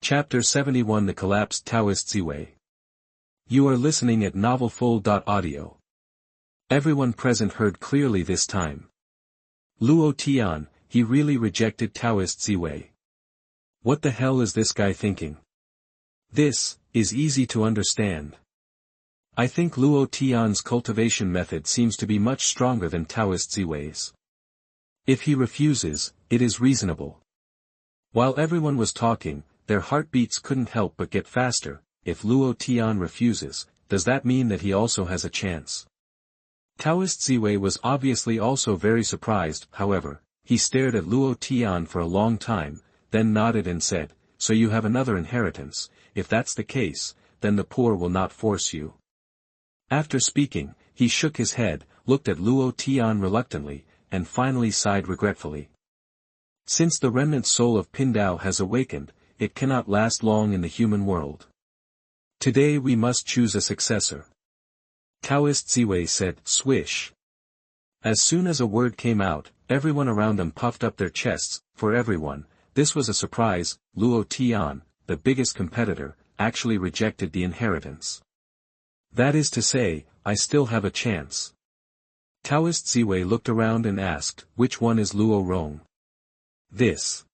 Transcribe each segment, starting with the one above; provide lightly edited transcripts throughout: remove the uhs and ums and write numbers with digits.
Chapter 71 The Collapsed Taoist Ziwei. You are listening at novelfull.audio. Everyone present heard clearly this time. Luo Tian, he really rejected Taoist Ziwei. What the hell is this guy thinking? This is easy to understand. I think Luo Tian's cultivation method seems to be much stronger than Taoist Ziwei's. If he refuses, it is reasonable. While everyone was talking, their heartbeats couldn't help but get faster. If Luo Tian refuses, does that mean that he also has a chance? Taoist Ziwei was obviously also very surprised. However, he stared at Luo Tian for a long time, then nodded and said, "So you have another inheritance. If that's the case, then the poor will not force you." After speaking, he shook his head, looked at Luo Tian reluctantly, and finally sighed regretfully. Since the remnant soul of Tiandao has awakened, it cannot last long in the human world. Today we must choose a successor. Taoist Ziwei said, swish. As soon as a word came out, everyone around them puffed up their chests. For everyone, this was a surprise. Luo Tian, the biggest competitor, actually rejected the inheritance. That is to say, I still have a chance. Taoist Ziwei looked around and asked, which one is Luo Rong? This.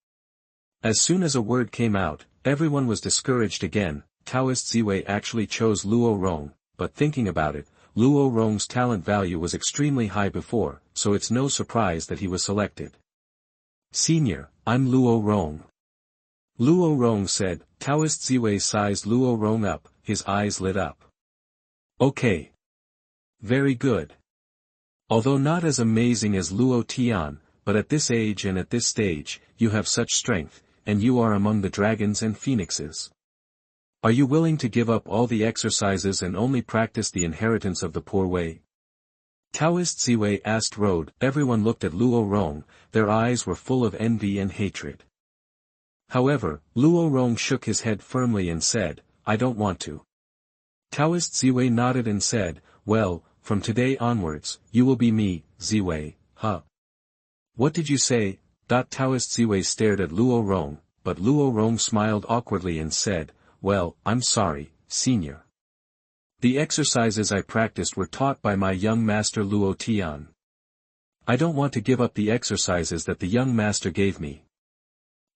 As soon as a word came out, everyone was discouraged again. Taoist Ziwei actually chose Luo Rong, but thinking about it, Luo Rong's talent value was extremely high before, so it's no surprise that he was selected. Senior, I'm Luo Rong. Luo Rong said. Taoist Ziwei sized Luo Rong up, his eyes lit up. Okay. Very good. Although not as amazing as Luo Tian, but at this age and at this stage, you have such strength, and you are among the dragons and phoenixes. Are you willing to give up all the exercises and only practice the inheritance of the poor way? Taoist Ziwei asked Road. Everyone looked at Luo Rong, their eyes were full of envy and hatred. However, Luo Rong shook his head firmly and said, I don't want to. Taoist Ziwei nodded and said, well, from today onwards, you will be me, Ziwei, huh? What did you say? Taoist Ziwei stared at Luo Rong, but Luo Rong smiled awkwardly and said, well, I'm sorry, senior. The exercises I practiced were taught by my young master Luo Tian. I don't want to give up the exercises that the young master gave me.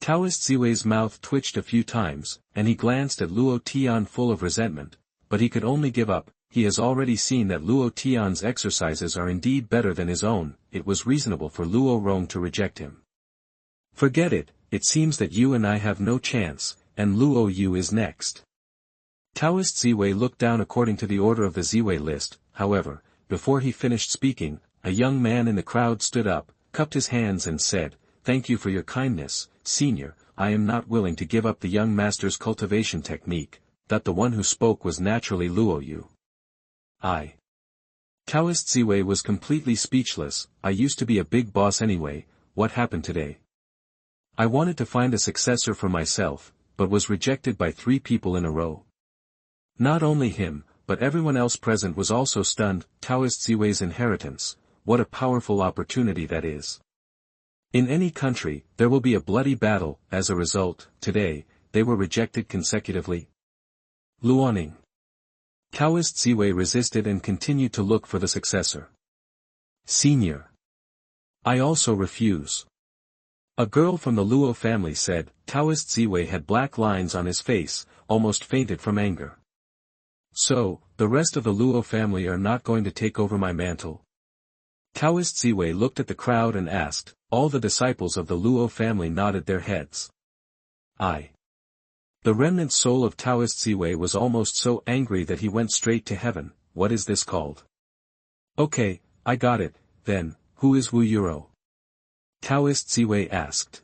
Taoist Ziwei's mouth twitched a few times, and he glanced at Luo Tian full of resentment, but he could only give up. He has already seen that Luo Tian's exercises are indeed better than his own. It was reasonable for Luo Rong to reject him. Forget it, it seems that you and I have no chance, and Luo Yu is next. Taoist Ziwei looked down according to the order of the Ziwei list. However, before he finished speaking, a young man in the crowd stood up, cupped his hands and said, thank you for your kindness, senior. I am not willing to give up the young master's cultivation technique. That the one who spoke was naturally Luo Yu. Taoist Ziwei was completely speechless. I used to be a big boss anyway. What happened today? I wanted to find a successor for myself, but was rejected by 3 people in a row. Not only him, but everyone else present was also stunned. Taoist Ziwei's inheritance, what a powerful opportunity that is. In any country, there will be a bloody battle. As a result, today, they were rejected consecutively. Luoning. Taoist Ziwei resisted and continued to look for the successor. Senior. I also refuse. A girl from the Luo family said. Taoist Ziwei had black lines on his face, almost fainted from anger. So, the rest of the Luo family are not going to take over my mantle? Taoist Ziwei looked at the crowd and asked. All the disciples of the Luo family nodded their heads. The remnant soul of Taoist Ziwei was almost so angry that he went straight to heaven. What is this called? Okay, I got it, then, who is Wu Yuro? Taoist Ziwei asked.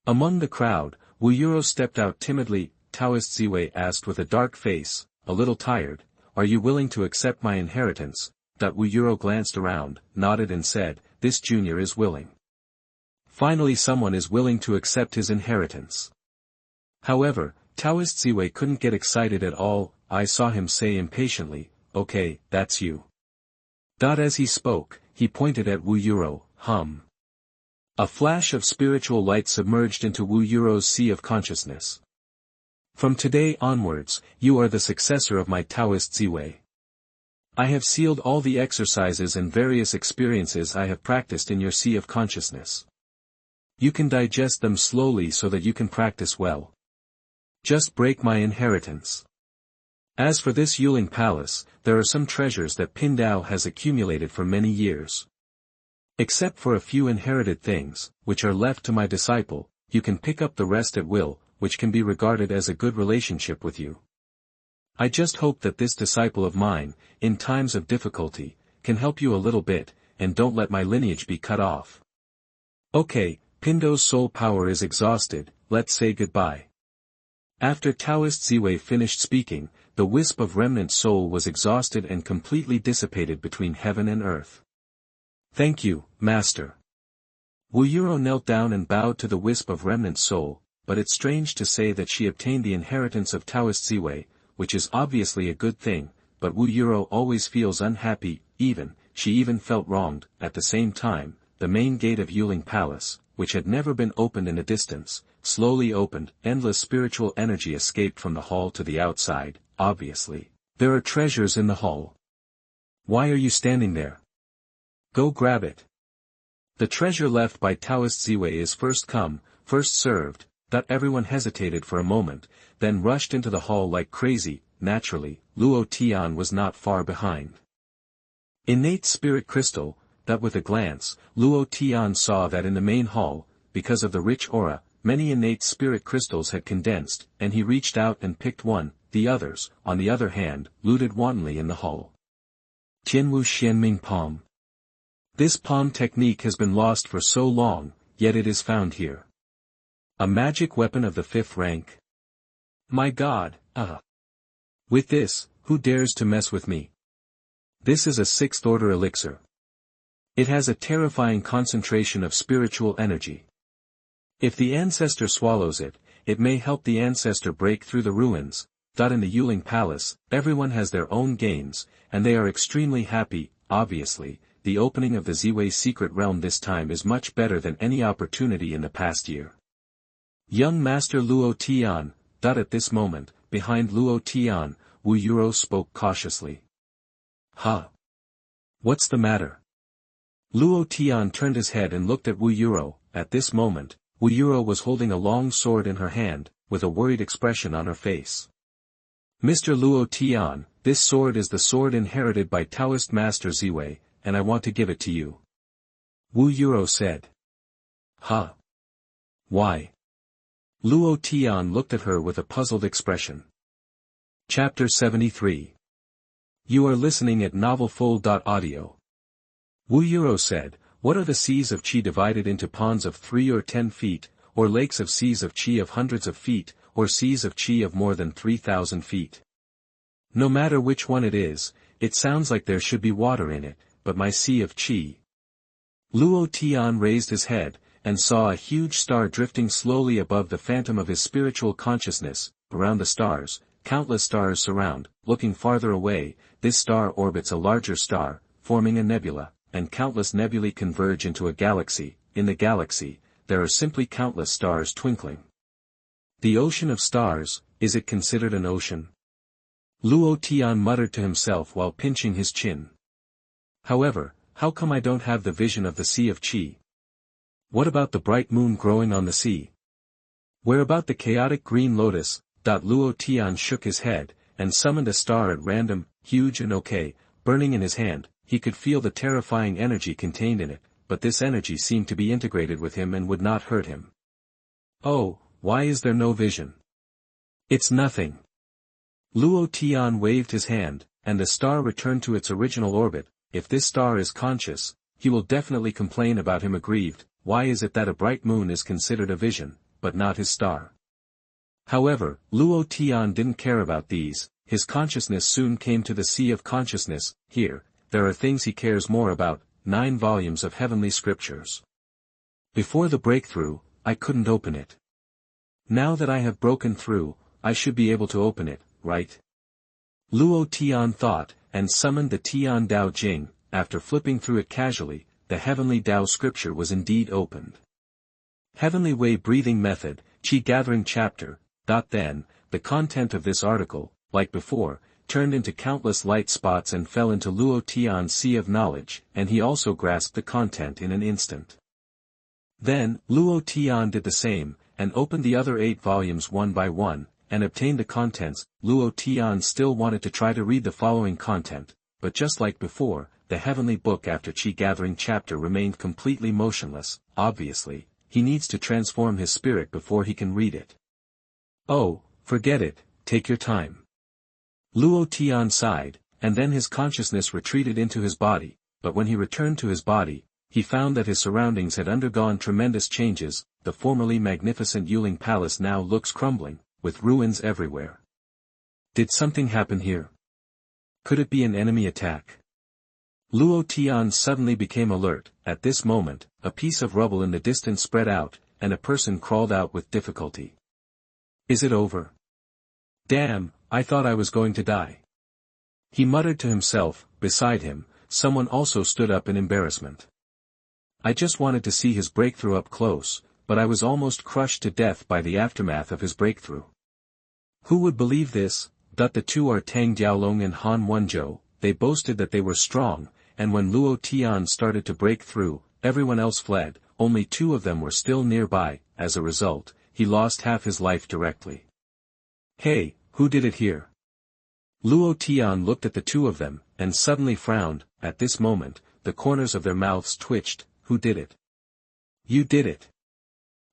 Among the crowd, Wu Yuro stepped out timidly. Taoist Ziwei asked with a dark face, a little tired, are you willing to accept my inheritance? Wu Yuro glanced around, nodded and said, this junior is willing. Finally someone is willing to accept his inheritance. However, Taoist Ziwei couldn't get excited at all. I saw him say impatiently, okay, that's you. As he spoke, he pointed at Wu Yuro, A flash of spiritual light submerged into Wu Yuro's sea of consciousness. From today onwards, you are the successor of my Taoist Ziwei. I have sealed all the exercises and various experiences I have practiced in your sea of consciousness. You can digest them slowly so that you can practice well. Just break my inheritance. As for this Yuling Palace, there are some treasures that Tiandao has accumulated for many years. Except for a few inherited things, which are left to my disciple, you can pick up the rest at will, which can be regarded as a good relationship with you. I just hope that this disciple of mine, in times of difficulty, can help you a little bit, and don't let my lineage be cut off. Okay, Tiandao's soul power is exhausted, let's say goodbye. After Taoist Ziwei finished speaking, the wisp of remnant soul was exhausted and completely dissipated between heaven and earth. Thank you, Master. Wuyuro knelt down and bowed to the wisp of remnant soul, but it's strange to say that she obtained the inheritance of Taoist Ziwei, which is obviously a good thing, but Wuyuro always feels unhappy, she even felt wronged. At the same time, the main gate of Yuling Palace, which had never been opened in a distance, slowly opened. Endless spiritual energy escaped from the hall to the outside. Obviously, there are treasures in the hall. Why are you standing there? Go grab it. The treasure left by Taoist Ziwei is first come, first served. Everyone hesitated for a moment, then rushed into the hall like crazy. Naturally, Luo Tian was not far behind. Innate spirit crystal. With a glance, Luo Tian saw that in the main hall, because of the rich aura, many innate spirit crystals had condensed, and he reached out and picked one. The others, on the other hand, looted wantonly in the hall. Tianwu Xianming Palm. This palm technique has been lost for so long, yet it is found here. A magic weapon of the 5th rank. My God, With this, who dares to mess with me? This is a 6th order elixir. It has a terrifying concentration of spiritual energy. If the ancestor swallows it, it may help the ancestor break through the ruins. In the Yuling Palace, everyone has their own games, and they are extremely happy. Obviously, the opening of the Ziwei secret realm this time is much better than any opportunity in the past year. Young Master Luo Tian. At this moment, behind Luo Tian, Wuyuro spoke cautiously. What's the matter? Luo Tian turned his head and looked at Wuyuro. At this moment, Wuyuro was holding a long sword in her hand, with a worried expression on her face. Mr. Luo Tian, this sword is the sword inherited by Taoist Master Ziwei, and I want to give it to you. Wuyuro said. Why? Luo Tian looked at her with a puzzled expression. Chapter 73. You are listening at novelfull.audio. Wuyuro said, what are the seas of qi divided into ponds of 3 or 10 feet, or lakes of seas of qi of hundreds of feet, or seas of qi of more than 3,000 feet? No matter which one it is, it sounds like there should be water in it, but my sea of qi. Luo Tian raised his head, and saw a huge star drifting slowly above the phantom of his spiritual consciousness. Around the stars, countless stars surround. Looking farther away, this star orbits a larger star, forming a nebula, and countless nebulae converge into a galaxy. In the galaxy, there are simply countless stars twinkling. The ocean of stars, is it considered an ocean? Luo Tian muttered to himself while pinching his chin. However, how come I don't have the vision of the sea of qi? What about the bright moon growing on the sea? Where about the chaotic green lotus? Luo Tian shook his head, and summoned a star at random, huge and burning in his hand. He could feel the terrifying energy contained in it, but this energy seemed to be integrated with him and would not hurt him. Oh, why is there no vision? It's nothing. Luo Tian waved his hand, and the star returned to its original orbit. If this star is conscious, he will definitely complain about him aggrieved. Why is it that a bright moon is considered a vision, but not his star? However, Luo Tian didn't care about these. His consciousness soon came to the sea of consciousness. Here, there are things he cares more about. 9 volumes of heavenly scriptures. Before the breakthrough, I couldn't open it. Now that I have broken through, I should be able to open it, right? Luo Tian thought, and summoned the Tian Dao Jing. After flipping through it casually, the heavenly Dao scripture was indeed opened. Heavenly Way Breathing Method, Qi Gathering Chapter. Then, the content of this article, like before, turned into countless light spots and fell into Luo Tian's sea of knowledge, and he also grasped the content in an instant. Then, Luo Tian did the same, and opened the other 8 volumes one by one, and obtained the contents. Luo Tian still wanted to try to read the following content, but just like before, the heavenly book after Qi gathering chapter remained completely motionless. Obviously, he needs to transform his spirit before he can read it. Oh, forget it, take your time. Luo Tian sighed, and then his consciousness retreated into his body, but when he returned to his body, he found that his surroundings had undergone tremendous changes. The formerly magnificent Yuling Palace now looks crumbling, with ruins everywhere. Did something happen here? Could it be an enemy attack? Luo Tian suddenly became alert. At this moment, a piece of rubble in the distance spread out, and a person crawled out with difficulty. Is it over? Damn, I thought I was going to die. He muttered to himself. Beside him, someone also stood up in embarrassment. I just wanted to see his breakthrough up close, but I was almost crushed to death by the aftermath of his breakthrough. Who would believe this? The two are Tang Jiaolong and Han Wenzhou. They boasted that they were strong, and when Luo Tian started to break through, everyone else fled. Only 2 of them were still nearby. As a result, he lost half his life directly. Hey, who did it here? Luo Tian looked at the 2 of them, and suddenly frowned. At this moment, the corners of their mouths twitched. Who did it? You did it.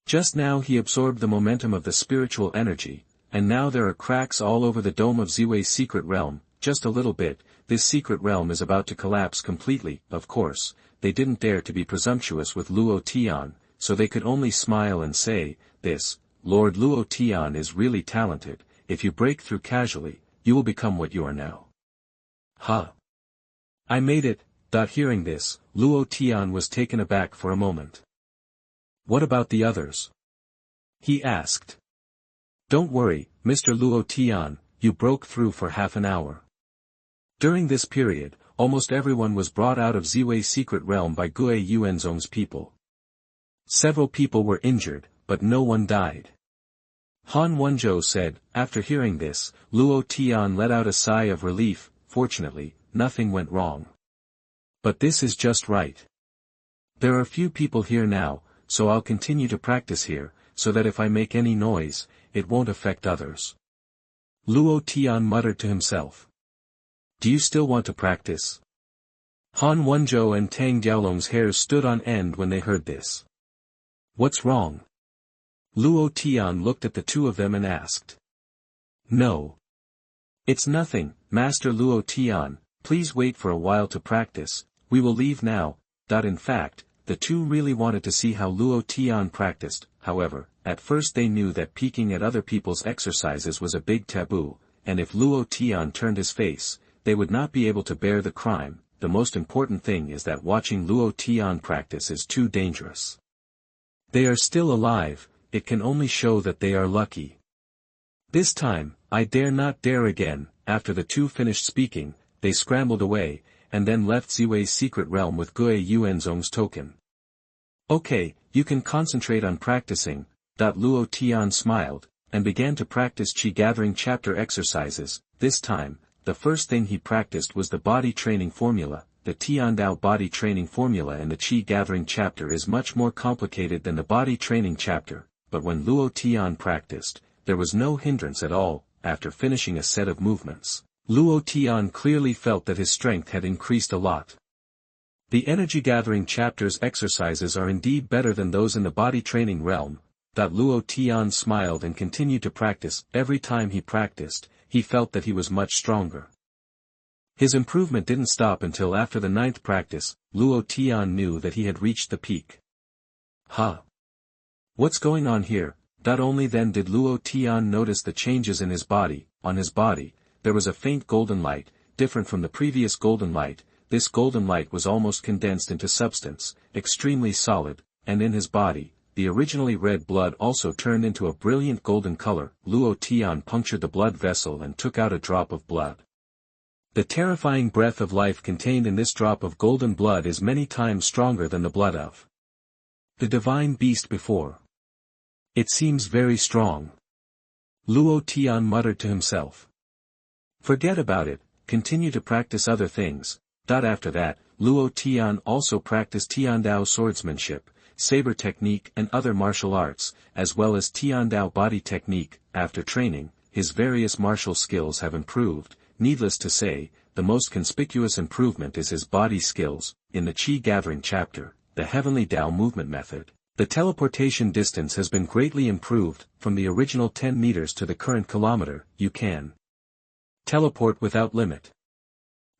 Just now he absorbed the momentum of the spiritual energy, and now there are cracks all over the dome of Ziwei's secret realm. Just a little bit, this secret realm is about to collapse completely. Of course, they didn't dare to be presumptuous with Luo Tian, so they could only smile and say, this, Lord Luo Tian is really talented. If you break through casually, you will become what you are now. Huh. I made it. Hearing this, Luo Tian was taken aback for a moment. What about the others? He asked. Don't worry, Mr. Luo Tian, you broke through for half an hour. During this period, almost everyone was brought out of Ziwei's secret realm by Gue Yuanzong's people. Several people were injured, but no one died. Han Wenzhou said. After hearing this, Luo Tian let out a sigh of relief. Fortunately, nothing went wrong. But this is just right. There are few people here now, so I'll continue to practice here, so that if I make any noise, it won't affect others. Luo Tian muttered to himself. Do you still want to practice? Han Wenzhou and Tang Jiaolong's hairs stood on end when they heard this. What's wrong? Luo Tian looked at the 2 of them and asked. No. It's nothing, Master Luo Tian, please wait for a while to practice. We will leave now. In fact, the 2 really wanted to see how Luo Tian practiced. However, at first they knew that peeking at other people's exercises was a big taboo, and if Luo Tian turned his face, they would not be able to bear the crime. The most important thing is that watching Luo Tian practice is too dangerous. They are still alive, it can only show that they are lucky. This time, I dare not dare again. After the 2 finished speaking, they scrambled away, and then left Ziwei's secret realm with Gue Yuanzong's token. Okay, you can concentrate on practicing. Luo Tian smiled, and began to practice Qi gathering chapter exercises. This time, the first thing he practiced was the body training formula. The Tiandao Body Training Formula in the Qi gathering chapter is much more complicated than the body training chapter, but when Luo Tian practiced, there was no hindrance at all. After finishing a set of movements, Luo Tian clearly felt that his strength had increased a lot. The energy gathering chapter's exercises are indeed better than those in the body training realm. Luo Tian smiled and continued to practice. Every time he practiced, he felt that he was much stronger. His improvement didn't stop until after the 9th practice. Luo Tian knew that he had reached the peak. Huh? What's going on here? Only then did Luo Tian notice the changes in his body. On his body, there was a faint golden light, different from the previous golden light. This golden light was almost condensed into substance, extremely solid, and in his body, the originally red blood also turned into a brilliant golden color. Luo Tian punctured the blood vessel and took out a drop of blood. The terrifying breath of life contained in this drop of golden blood is many times stronger than the blood of the divine beast before. It seems very strong. Luo Tian muttered to himself. Forget about it, continue to practice other things. After that, Luo Tian also practiced Tiandao swordsmanship, saber technique and other martial arts, as well as Tiandao body technique. After training, his various martial skills have improved. Needless to say, the most conspicuous improvement is his body skills. In the Qi gathering chapter, the Heavenly Dao movement method, the teleportation distance has been greatly improved. From the original 10 meters to the current kilometer, you can teleport without limit.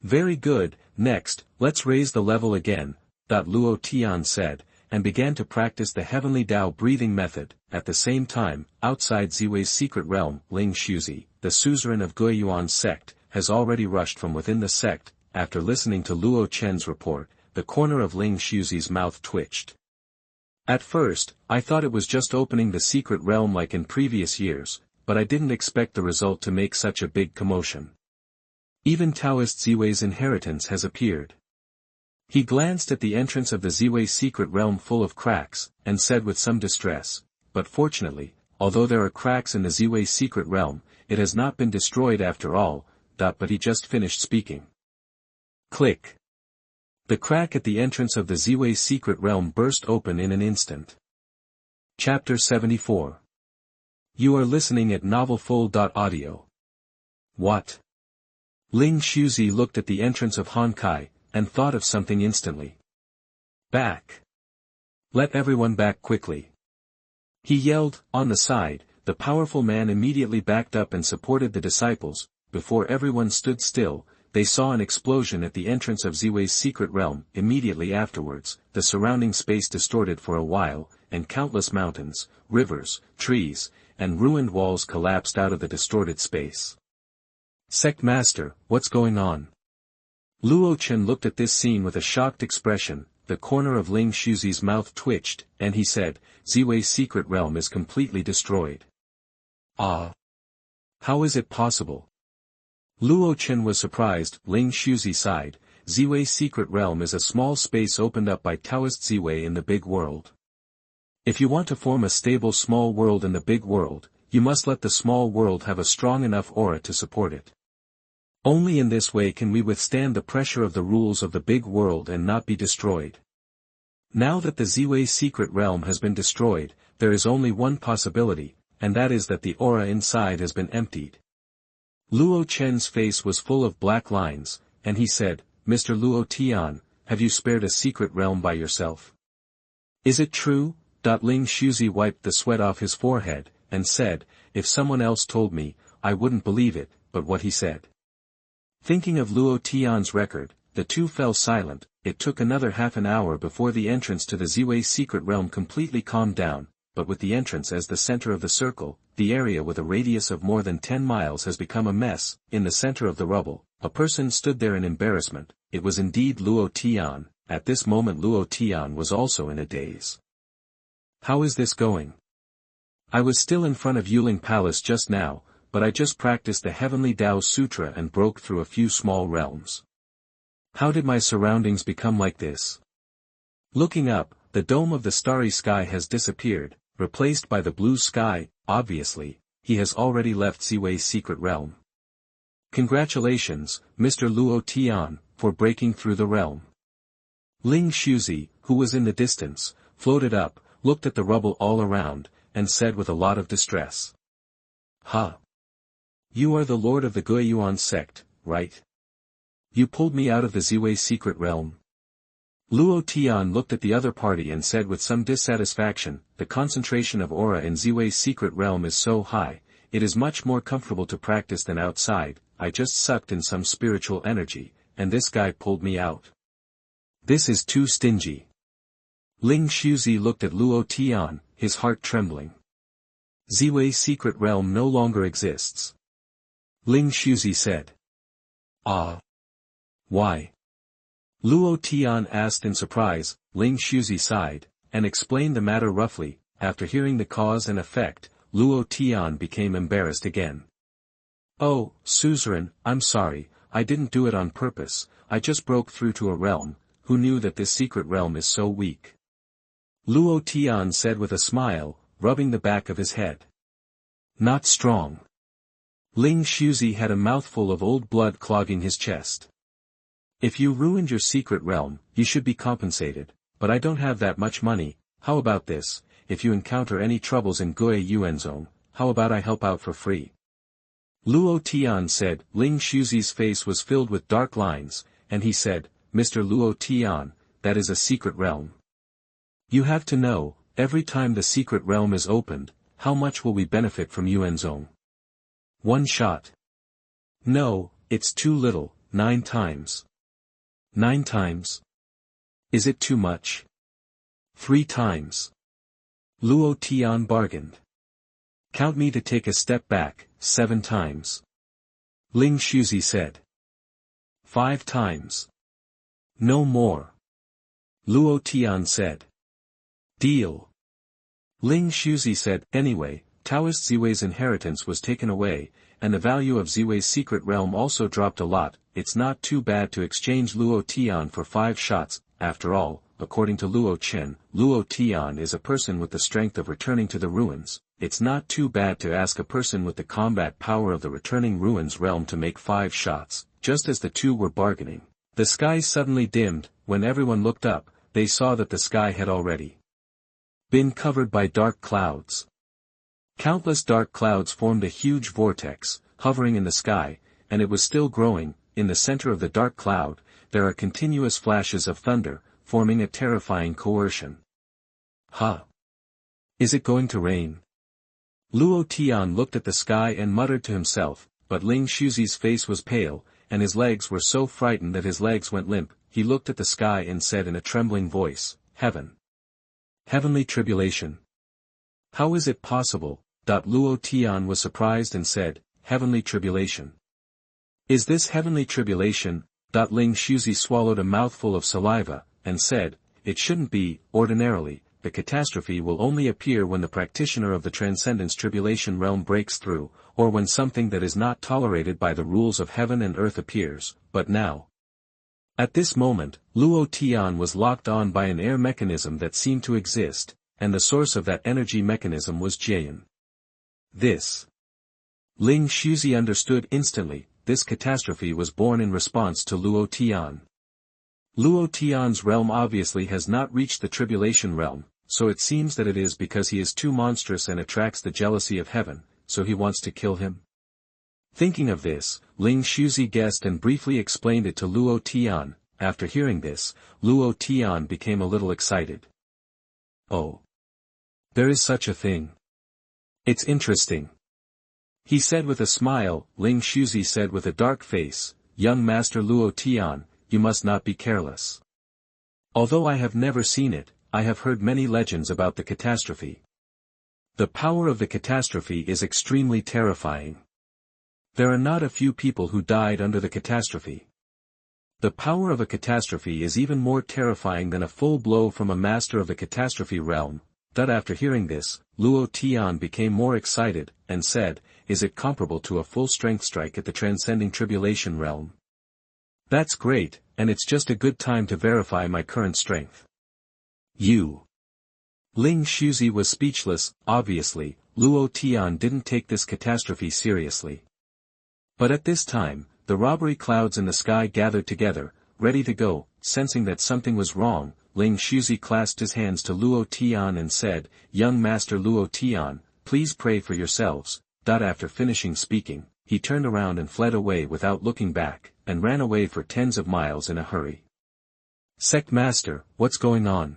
Very good. Next, let's raise the level again, Luo Tian said, and began to practice the Heavenly Dao breathing method. At the same time, outside Ziwei's secret realm, Ling Shuzi, the suzerain of Guiyuan's sect, has already rushed from within the sect. After listening to Luo Chen's report, the corner of Ling Shuzi's mouth twitched. At first, I thought it was just opening the secret realm like in previous years, but I didn't expect the result to make such a big commotion. Even Taoist Ziwei's inheritance has appeared. He glanced at the entrance of the Ziwei secret realm full of cracks, and said with some distress, but fortunately, although there are cracks in the Ziwei secret realm, it has not been destroyed after all. But he just finished speaking. Click. The crack at the entrance of the Ziwei secret realm burst open in an instant. Chapter 74. You are listening at novelfull.audio. What? Ling Shuzi looked at the entrance of Honkai, and thought of something instantly. Back. Let everyone back quickly. He yelled. On the side, the powerful man immediately backed up and supported the disciples. Before everyone stood still, they saw an explosion at the entrance of Ziwei's secret realm. Immediately afterwards, the surrounding space distorted for a while, and countless mountains, rivers, trees, and ruined walls collapsed out of the distorted space. Sect Master, what's going on? Luo Chen looked at this scene with a shocked expression. The corner of Ling Shuzi's mouth twitched, and he said, Ziwei's secret realm is completely destroyed. Ah! How is it possible? Luo Chen was surprised. Ling Shuzi sighed. Ziwei's secret realm is a small space opened up by Taoist Ziwei in the big world. If you want to form a stable small world in the big world, you must let the small world have a strong enough aura to support it. Only in this way can we withstand the pressure of the rules of the big world and not be destroyed. Now that the Ziwei secret realm has been destroyed, there is only one possibility, and that is that the aura inside has been emptied. Luo Chen's face was full of black lines, and he said, Mr. Luo Tian, have you spared a secret realm by yourself? Is it true? Ling Shuzi wiped the sweat off his forehead, and said, if someone else told me, I wouldn't believe it, but what he said. Thinking of Luo Tian's record, the two fell silent. It took another half an hour before the entrance to the Ziwei secret realm completely calmed down, but with the entrance as the center of the circle, the area with a radius of more than 10 miles has become a mess. In the center of the rubble, a person stood there in embarrassment. It was indeed Luo Tian. At this moment Luo Tian was also in a daze. How is this going? I was still in front of Yuling Palace just now, but I just practiced the Heavenly Dao Sutra and broke through a few small realms. How did my surroundings become like this? Looking up, the dome of the starry sky has disappeared, replaced by the blue sky. Obviously, he has already left Ziwei's secret realm. Congratulations, Mr. Luo Tian, for breaking through the realm. Ling Shuzi, who was in the distance, floated up, looked at the rubble all around, and said with a lot of distress. Ha! You are the lord of the Guiyuan sect, right? You pulled me out of the Ziwei secret realm. Luo Tian looked at the other party and said with some dissatisfaction, the concentration of aura in Ziwei's secret realm is so high, it is much more comfortable to practice than outside. I just sucked in some spiritual energy, and this guy pulled me out. This is too stingy. Ling Shuzi looked at Luo Tian, his heart trembling. Ziwei's secret realm no longer exists. Ling Shuzi said. Ah. Why? Luo Tian asked in surprise. Ling Shuzi sighed, and explained the matter roughly. After hearing the cause and effect, Luo Tian became embarrassed again. Oh, suzerain, I'm sorry, I didn't do it on purpose, I just broke through to a realm. Who knew that this secret realm is so weak? Luo Tian said with a smile, rubbing the back of his head. Not strong. Ling Shuzi had a mouthful of old blood clogging his chest. If you ruined your secret realm, you should be compensated, but I don't have that much money. How about this? If you encounter any troubles in Gue Yuanzong, how about I help out for free? Luo Tian said. Ling Shuzi's face was filled with dark lines, and he said, Mr. Luo Tian, that is a secret realm. You have to know, every time the secret realm is opened, how much will we benefit from Yuanzong? 1 shot. No, it's too little, 9 times. 9 times? Is it too much? 3 times. Luo Tian bargained. Count me to take a step back, 7 times. Ling Shuzi said. 5 times. No more. Luo Tian said. Deal. Ling Shuzi said. Anyway, Taoist Ziwei's inheritance was taken away, and the value of Ziwei's secret realm also dropped a lot. It's not too bad to exchange Luo Tian for 5 shots. After all, according to Luo Chen, Luo Tian is a person with the strength of returning to the ruins. It's not too bad to ask a person with the combat power of the returning ruins realm to make 5 shots. Just as the two were bargaining, the sky suddenly dimmed. When everyone looked up, they saw that the sky had already been covered by dark clouds. Countless dark clouds formed a huge vortex, hovering in the sky, and it was still growing. In the center of the dark cloud, there are continuous flashes of thunder, forming a terrifying coercion. Ha! Is it going to rain? Luo Tian looked at the sky and muttered to himself, but Ling Shuzi's face was pale, and his legs were so frightened that his legs went limp. He looked at the sky and said in a trembling voice, Heaven. Heavenly tribulation. How is it possible? Luo Tian was surprised and said, Heavenly tribulation. Is this heavenly tribulation? Ling Shuzi swallowed a mouthful of saliva, and said, It shouldn't be. Ordinarily, the catastrophe will only appear when the practitioner of the transcendence tribulation realm breaks through, or when something that is not tolerated by the rules of heaven and earth appears, but now. At this moment, Luo Tian was locked on by an air mechanism that seemed to exist, and the source of that energy mechanism was Jian. This. Ling Shuzi understood instantly. This catastrophe was born in response to Luo Tian. Luo Tian's realm obviously has not reached the tribulation realm, so it seems that it is because he is too monstrous and attracts the jealousy of heaven, so he wants to kill him. Thinking of this, Ling Shuzi guessed and briefly explained it to Luo Tian. After hearing this, Luo Tian became a little excited. Oh. There is such a thing. It's interesting. He said with a smile. Ling Shuzi said with a dark face, Young Master Luo Tian, you must not be careless. Although I have never seen it, I have heard many legends about the catastrophe. The power of the catastrophe is extremely terrifying. There are not a few people who died under the catastrophe. The power of a catastrophe is even more terrifying than a full blow from a master of the catastrophe realm. After hearing this, Luo Tian became more excited, and said, Is it comparable to a full-strength strike at the transcending tribulation realm? That's great, and it's just a good time to verify my current strength. You. Ling Shuzi was speechless. Obviously, Luo Tian didn't take this catastrophe seriously. But at this time, the robbery clouds in the sky gathered together, ready to go. Sensing that something was wrong, Ling Shuzi clasped his hands to Luo Tian and said, Young Master Luo Tian, please pray for yourselves. After finishing speaking, he turned around and fled away without looking back, and ran away for tens of miles in a hurry. Sect Master, what's going on?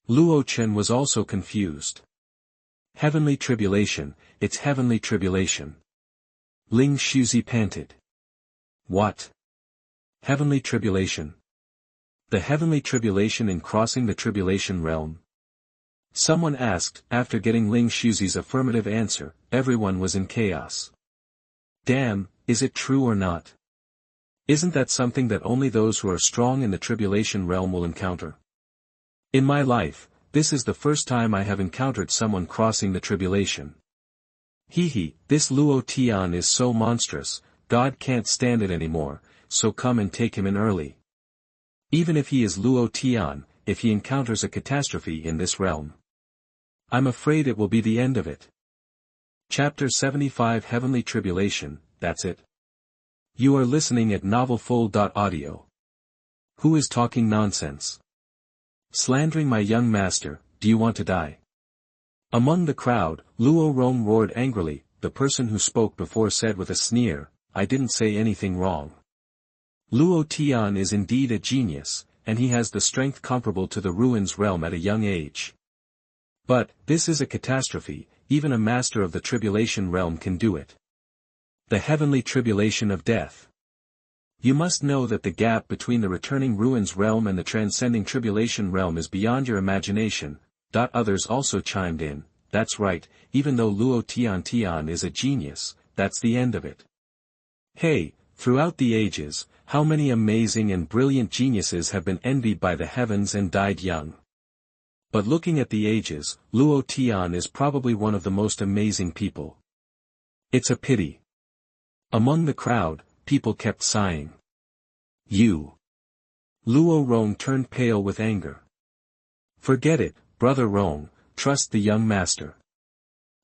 Luo Chen was also confused. Heavenly tribulation, it's heavenly tribulation. Ling Shuzi panted. What? Heavenly tribulation? The heavenly tribulation in crossing the tribulation realm? Someone asked. After getting Ling Shuzi's affirmative answer, everyone was in chaos. Damn, is it true or not? Isn't that something that only those who are strong in the tribulation realm will encounter? In my life, this is the first time I have encountered someone crossing the tribulation. This Luo Tian is so monstrous, God can't stand it anymore, so come and take him in early. Even if he is Luo Tian, if he encounters a catastrophe in this realm, I'm afraid it will be the end of it. Chapter 75 Heavenly Tribulation, that's it. You are listening at novelfull.audio. Who is talking nonsense? Slandering my young master, do you want to die? Among the crowd, Luo Rong roared angrily. The person who spoke before said with a sneer, I didn't say anything wrong. Luo Tian is indeed a genius, and he has the strength comparable to the ruins realm at a young age. But, this is a catastrophe, even a master of the tribulation realm can do it. The heavenly tribulation of death. You must know that the gap between the returning ruins realm and the transcending tribulation realm is beyond your imagination. Others also chimed in, that's right, even though Luo Tian is a genius, that's the end of it. Hey, throughout the ages, how many amazing and brilliant geniuses have been envied by the heavens and died young? But looking at the ages, Luo Tian is probably one of the most amazing people. It's a pity. Among the crowd, people kept sighing. You. Luo Rong turned pale with anger. Forget it, brother Rong, trust the young master.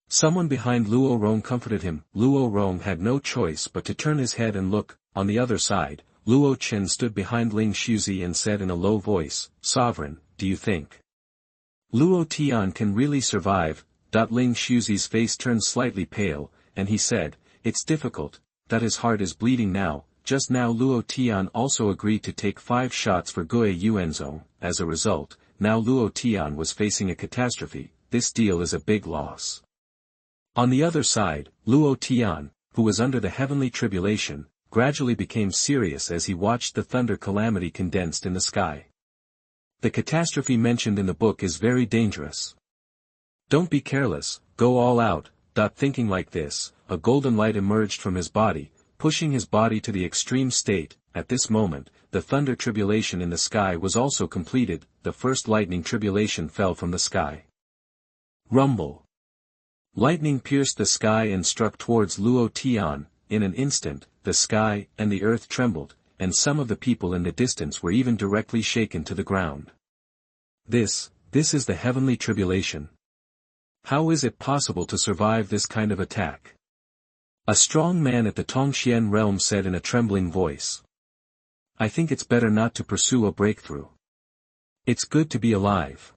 Someone behind Luo Rong comforted him. Luo Rong had no choice but to turn his head and look. On the other side, Luo Chen stood behind Ling Shuzi and said in a low voice, Sovereign, do you think Luo Tian can really survive? Ling Shuzi's face turned slightly pale, and he said, it's difficult, that his heart is bleeding now. Just now Luo Tian also agreed to take 5 shots for Gue Yuanzong. As a result, now Luo Tian was facing a catastrophe. This deal is a big loss. On the other side, Luo Tian, who was under the heavenly tribulation, gradually became serious as he watched the thunder calamity condensed in the sky. The catastrophe mentioned in the book is very dangerous. Don't be careless, go all out. Thinking like this, a golden light emerged from his body, pushing his body to the extreme state. At this moment, the thunder tribulation in the sky was also completed. The first lightning tribulation fell from the sky. Rumble. Lightning pierced the sky and struck towards Luo Tian. In an instant, the sky and the earth trembled, and some of the people in the distance were even directly shaken to the ground. This is the heavenly tribulation. How is it possible to survive this kind of attack? A strong man at the Tongxian realm said in a trembling voice. I think it's better not to pursue a breakthrough. It's good to be alive.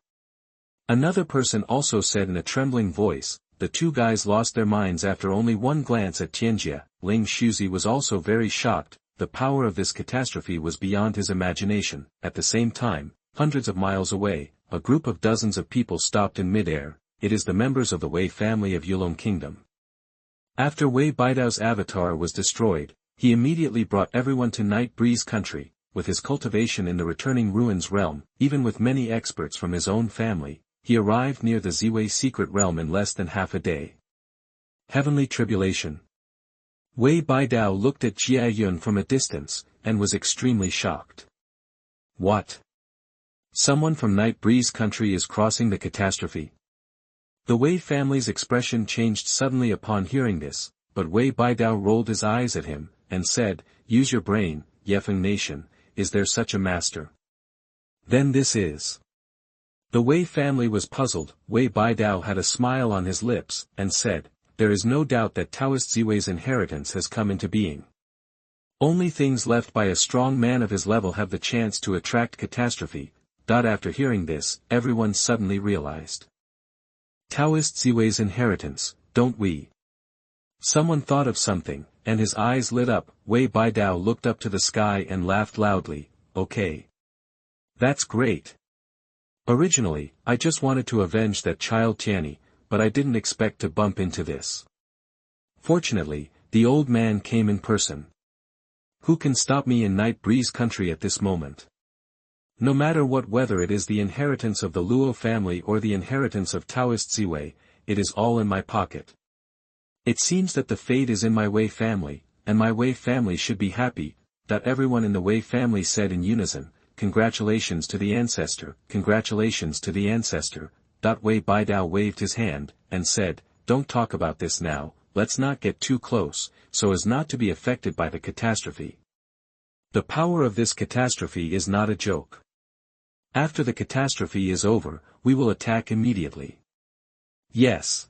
Another person also said in a trembling voice. The two guys lost their minds after only one glance at Tianjie. Ling Shuzi was also very shocked. The power of this catastrophe was beyond his imagination. At the same time, hundreds of miles away, a group of dozens of people stopped in midair. It is the members of the Wei family of Yulong Kingdom. After Wei Baidao's avatar was destroyed, he immediately brought everyone to Night Breeze country. With his cultivation in the returning ruins realm, even with many experts from his own family, he arrived near the Ziwei secret realm in less than half a day. Heavenly Tribulation. Wei Baidao looked at Jia Yun from a distance, and was extremely shocked. What? Someone from Night Breeze country is crossing the catastrophe? The Wei family's expression changed suddenly upon hearing this, but Wei Baidao rolled his eyes at him, and said, use your brain, Yefeng nation, is there such a master? Then this is. The Wei family was puzzled. Wei Baidao had a smile on his lips, and said, there is no doubt that Taoist Ziwei's inheritance has come into being. Only things left by a strong man of his level have the chance to attract catastrophe. After hearing this, everyone suddenly realized. Taoist Ziwei's inheritance, don't we? Someone thought of something, and his eyes lit up. Wei Baidao looked up to the sky and laughed loudly, okay. That's great. Originally, I just wanted to avenge that child Tianyi, but I didn't expect to bump into this. Fortunately, the old man came in person. Who can stop me in Night Breeze country at this moment? No matter what, whether it is the inheritance of the Luo family or the inheritance of Taoist Ziwei, it is all in my pocket. It seems that the fate is in my Wei family, and my Wei family should be happy. Everyone in the Wei family said in unison, congratulations to the ancestor, congratulations to the ancestor. Wei Baidao waved his hand, and said, don't talk about this now, let's not get too close, so as not to be affected by the catastrophe. The power of this catastrophe is not a joke. After the catastrophe is over, we will attack immediately. Yes.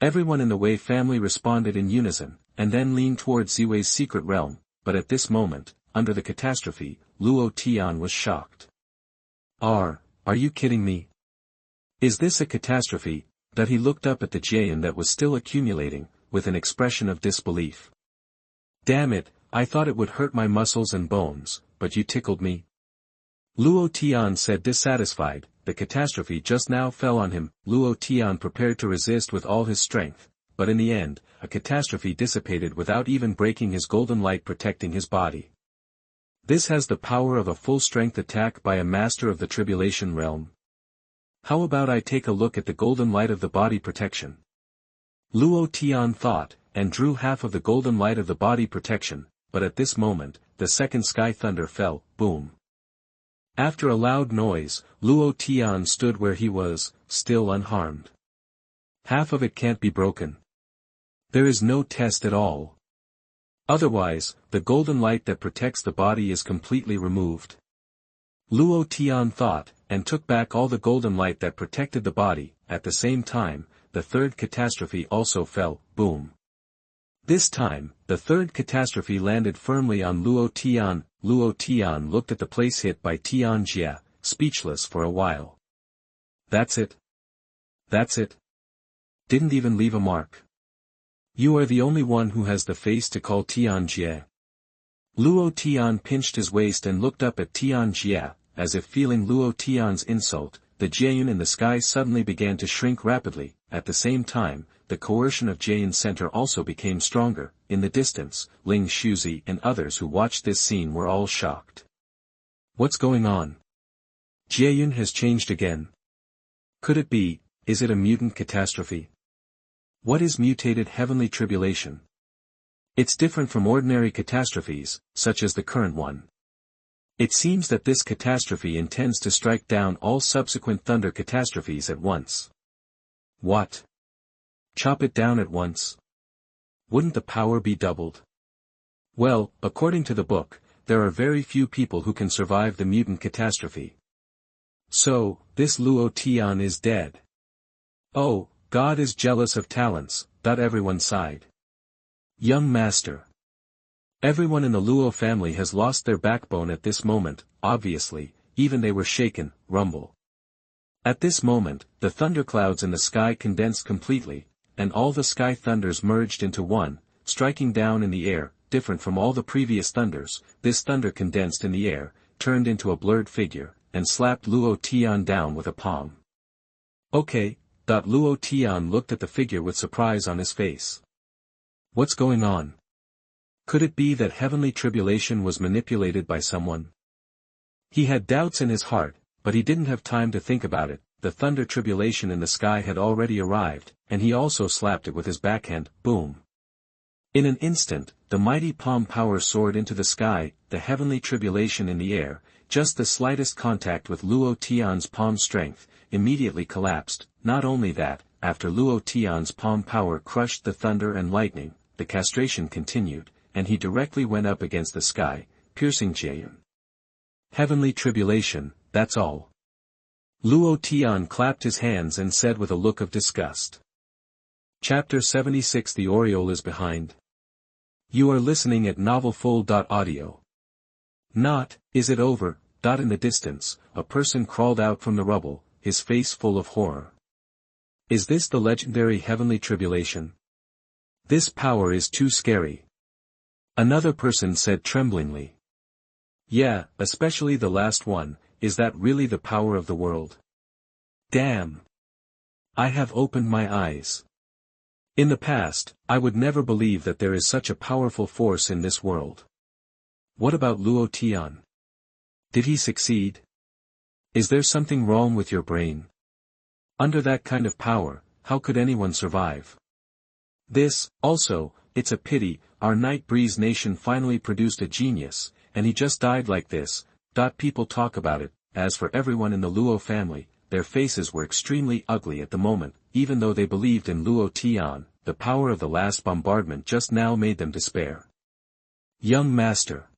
Everyone in the Wei family responded in unison, and then leaned toward Ziwei's secret realm, but at this moment, under the catastrophe, Luo Tian was shocked. Are you kidding me? Is this a catastrophe? That he looked up at the Jian that was still accumulating, with an expression of disbelief. Damn it, I thought it would hurt my muscles and bones, but you tickled me. Luo Tian said dissatisfied. The catastrophe just now fell on him. Luo Tian prepared to resist with all his strength, but in the end, a catastrophe dissipated without even breaking his golden light protecting his body. This has the power of a full-strength attack by a master of the Tribulation realm. How about I take a look at the golden light of the body protection? Luo Tian thought, and drew half of the golden light of the body protection, but at this moment, the second sky thunder fell, boom. After a loud noise, Luo Tian stood where he was, still unharmed. Half of it can't be broken. There is no test at all. Otherwise, the golden light that protects the body is completely removed. Luo Tian thought, and took back all the golden light that protected the body. At the same time, the third catastrophe also fell, boom. This time, the third catastrophe landed firmly on Luo Tian. Luo Tian looked at the place hit by Tian Jie, speechless for a while. That's it? That's it? Didn't even leave a mark. You are the only one who has the face to call Tian Jie. Luo Tian pinched his waist and looked up at Tian Jie, as if feeling Luo Tian's insult. The Jian in the sky suddenly began to shrink rapidly. At the same time, the coercion of Jian's center also became stronger. In the distance, Ling Shuzi and others who watched this scene were all shocked. What's going on? Jian has changed again. Could it be, is it a mutant catastrophe? What is mutated heavenly tribulation? It's different from ordinary catastrophes, such as the current one. It seems that this catastrophe intends to strike down all subsequent thunder catastrophes at once. What? Chop it down at once? Wouldn't the power be doubled? Well, according to the book, there are very few people who can survive the mutant catastrophe. So, this Luo Tian is dead. Oh, God is jealous of talents, everyone sighed. Young master. Everyone in the Luo family has lost their backbone at this moment, obviously, even they were shaken, rumble. At this moment, the thunderclouds in the sky condensed completely, and all the sky thunders merged into one, striking down in the air. Different from all the previous thunders, this thunder condensed in the air, turned into a blurred figure, and slapped Luo Tian down with a palm. Okay. Luo Tian looked at the figure with surprise on his face. What's going on? Could it be that heavenly tribulation was manipulated by someone? He had doubts in his heart, but he didn't have time to think about it. The thunder tribulation in the sky had already arrived, and he also slapped it with his backhand, boom. In an instant, the mighty palm power soared into the sky, the heavenly tribulation in the air, just the slightest contact with Luo Tian's palm strength, immediately collapsed. Not only that, after Luo Tian's palm power crushed the thunder and lightning, the castration continued, and he directly went up against the sky, piercing Jian. Heavenly tribulation, that's all. Luo Tian clapped his hands and said with a look of disgust. Chapter 76. The Oriole is behind. You are listening at novelfull.audio. Not, is it over? In the distance, a person crawled out from the rubble, his face full of horror. Is this the legendary heavenly tribulation? This power is too scary. Another person said tremblingly. Yeah, especially the last one. Is that really the power of the world? Damn. I have opened my eyes. In the past, I would never believe that there is such a powerful force in this world. What about Luo Tian? Did he succeed? Is there something wrong with your brain? Under that kind of power, how could anyone survive? This, also, it's a pity, our Night Breeze nation finally produced a genius, and he just died like this. People talk about it. As for everyone in the Luo family, their faces were extremely ugly at the moment, even though they believed in Luo Tian. The power of the last bombardment just now made them despair. Young master.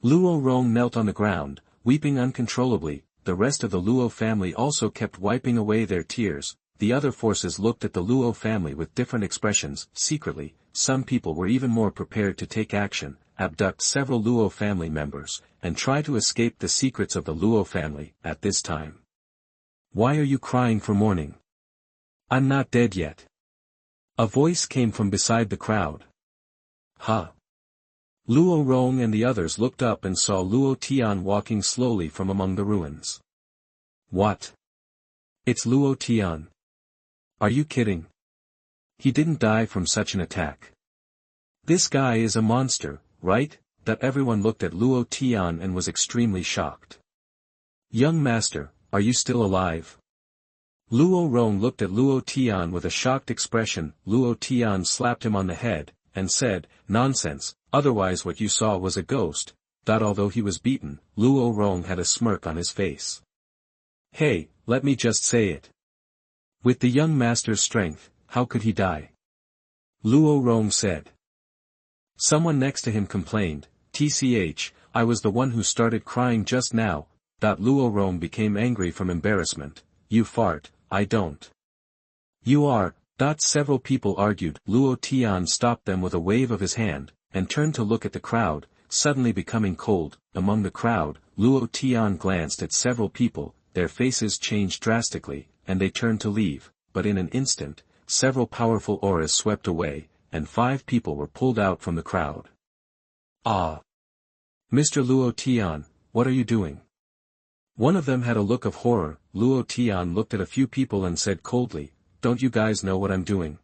Luo Rong knelt on the ground, weeping uncontrollably. The rest of the Luo family also kept wiping away their tears. the other forces looked at the Luo family with different expressions. Secretly, some people were even more prepared to take action, abduct several Luo family members, and try to escape the secrets of the Luo family. At this time, "Why are you crying for mourning? I'm not dead yet." A voice came from beside the crowd. "Huh?" Luo Rong and the others looked up and saw Luo Tian walking slowly from among the ruins. "What? It's Luo Tian. Are you kidding? He didn't die from such an attack. This guy is a monster, right?" That everyone looked at Luo Tian and was extremely shocked. "Young master, are you still alive?" Luo Rong looked at Luo Tian with a shocked expression. Luo Tian slapped him on the head, and said, "Nonsense, otherwise what you saw was a ghost." Although he was beaten, Luo Rong had a smirk on his face. "Hey, let me just say it. With the young master's strength, how could he die?" Luo Rong said. Someone next to him complained, "Tch, I was the one who started crying just now." Luo Rong became angry from embarrassment. "You fart, I don't." "You are." Several people argued. Luo Tian stopped them with a wave of his hand, and turned to look at the crowd, suddenly becoming cold. Among the crowd, Luo Tian glanced at several people, their faces changed drastically, and they turned to leave, but in an instant, several powerful auras swept away, and 5 people were pulled out from the crowd. "Ah! Mr. Luo Tian, what are you doing?" One of them had a look of horror. Luo Tian looked at a few people and said coldly, "Don't you guys know what I'm doing?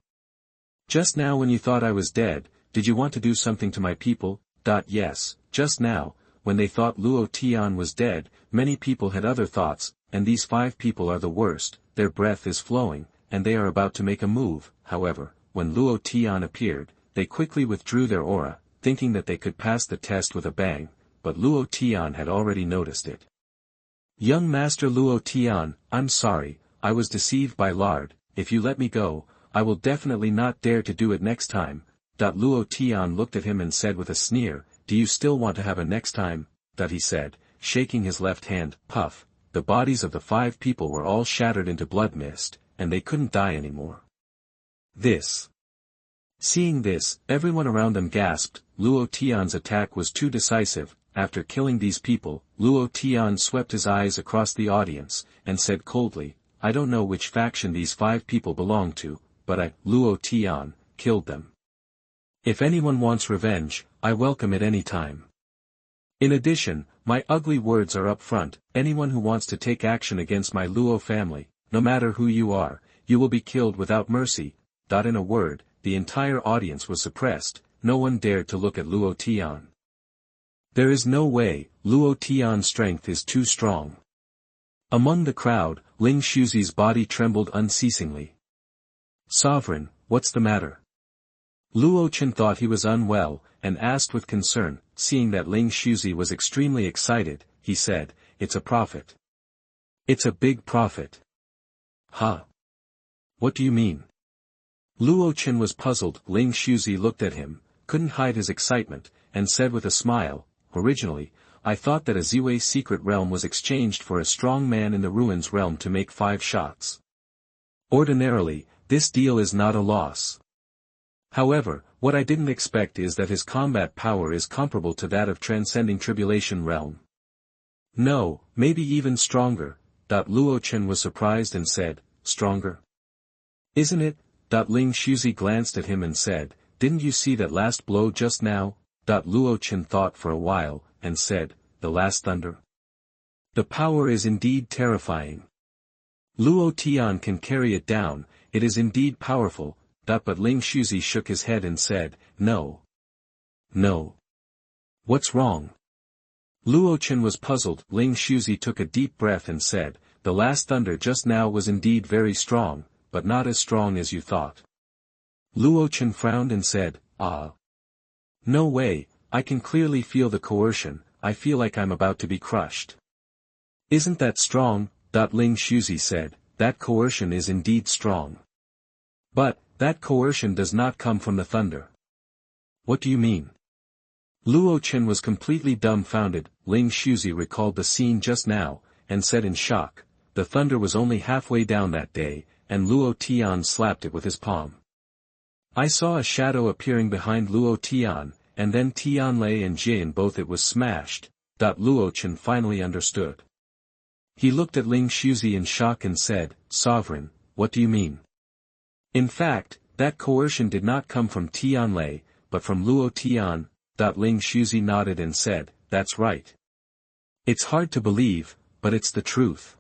Just now when you thought I was dead, did you want to do something to my people?" Yes, just now, when they thought Luo Tian was dead, many people had other thoughts, and these 5 people are the worst. Their breath is flowing, and they are about to make a move. However, when Luo Tian appeared, they quickly withdrew their aura, thinking that they could pass the test with a bang, but Luo Tian had already noticed it. "Young Master Luo Tian, I'm sorry, I was deceived by lard. If you let me go, I will definitely not dare to do it next time." Luo Tian looked at him and said with a sneer, "Do you still want to have a next time?" He said, shaking his left hand. Puff, the bodies of the 5 people were all shattered into blood mist, and they couldn't die anymore. Seeing this, everyone around them gasped. Luo Tian's attack was too decisive. After killing these people, Luo Tian swept his eyes across the audience, and said coldly, "I don't know which faction these 5 people belong to, but I, Luo Tian, killed them. If anyone wants revenge, I welcome it any time. In addition, my ugly words are up front. Anyone who wants to take action against my Luo family, no matter who you are, you will be killed without mercy." In a word, the entire audience was suppressed. No one dared to look at Luo Tian. There is no way. Luo Tian's strength is too strong. Among the crowd, Ling Shuzi's body trembled unceasingly. "Sovereign, what's the matter?" Luo Chen thought he was unwell, and asked with concern. Seeing that Ling Shuzi was extremely excited, he said, "It's a prophet. It's a big prophet." "Huh? What do you mean?" Luo Chen was puzzled. Ling Shuzi looked at him, couldn't hide his excitement, and said with a smile, "Originally, I thought that a Ziwei secret realm was exchanged for a strong man in the ruins realm to make 5 shots. Ordinarily, this deal is not a loss. However, what I didn't expect is that his combat power is comparable to that of transcending Tribulation realm. No, maybe even stronger." Luo Chen was surprised and said, "Stronger? Isn't it?" Ling Shuzi glanced at him and said, "Didn't you see that last blow just now?" Luo Chen thought for a while, and said, "The last thunder? The power is indeed terrifying. Luo Tian can carry it down, it is indeed powerful." But Ling Shuzi shook his head and said, "No. No. What's wrong?" Luo Chen was puzzled. Ling Shuzi took a deep breath and said, "The last thunder just now was indeed very strong, but not as strong as you thought." Luo Chen frowned and said, "Ah. No way, I can clearly feel the coercion, I feel like I'm about to be crushed." "Isn't that strong?" Ling Shuzi said, "That coercion is indeed strong. But, that coercion does not come from the thunder." "What do you mean?" Luo Chen was completely dumbfounded. Ling Shuzi recalled the scene just now, and said in shock, "The thunder was only halfway down that day, and Luo Tian slapped it with his palm. I saw a shadow appearing behind Luo Tian, and then Tianlei and Jin both it was smashed. Luo Chen finally understood. He looked at Ling Shuzi in shock and said, Sovereign, what do you mean? In fact, that coercion did not come from Tianlei, but from Luo Tian. Ling Shuzi nodded and said, That's right. It's hard to believe, but it's the truth.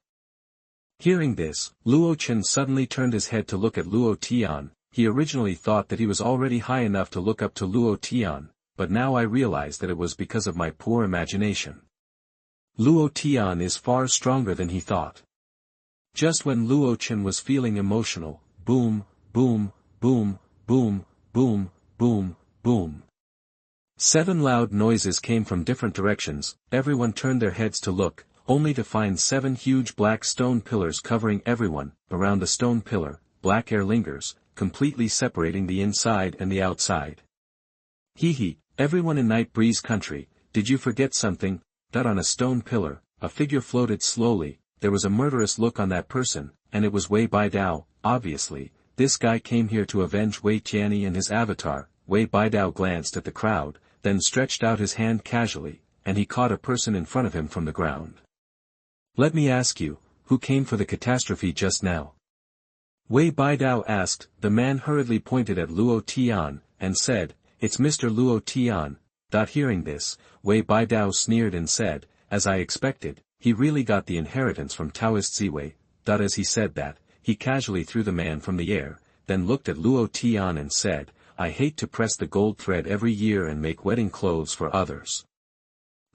Hearing this, Luo Chen suddenly turned his head to look at Luo Tian. He originally thought that he was already high enough to look up to Luo Tian, but now I realize that it was because of my poor imagination. Luo Tian is far stronger than he thought. Just when Luo Chen was feeling emotional, boom, boom, boom, boom, boom, boom, boom. 7 loud noises came from different directions. Everyone turned their heads to look, only to find 7 huge black stone pillars covering everyone. Around the stone pillar, black air lingers, completely separating the inside and the outside. Hee, everyone in Night Breeze country, did you forget something? On a stone pillar, a figure floated slowly. There was a murderous look on that person, and it was Wei Baidao. Obviously, this guy came here to avenge Wei Tianyi and his avatar. Wei Baidao glanced at the crowd, then stretched out his hand casually, and he caught a person in front of him from the ground. Let me ask you, who came for the catastrophe just now? Wei Baidao asked. The man hurriedly pointed at Luo Tian, and said, It's Mr. Luo Tian. Hearing this, Wei Baidao sneered and said, As I expected, he really got the inheritance from Taoist Ziwei. As he said that, he casually threw the man from the air, then looked at Luo Tian and said, I hate to press the gold thread every year and make wedding clothes for others.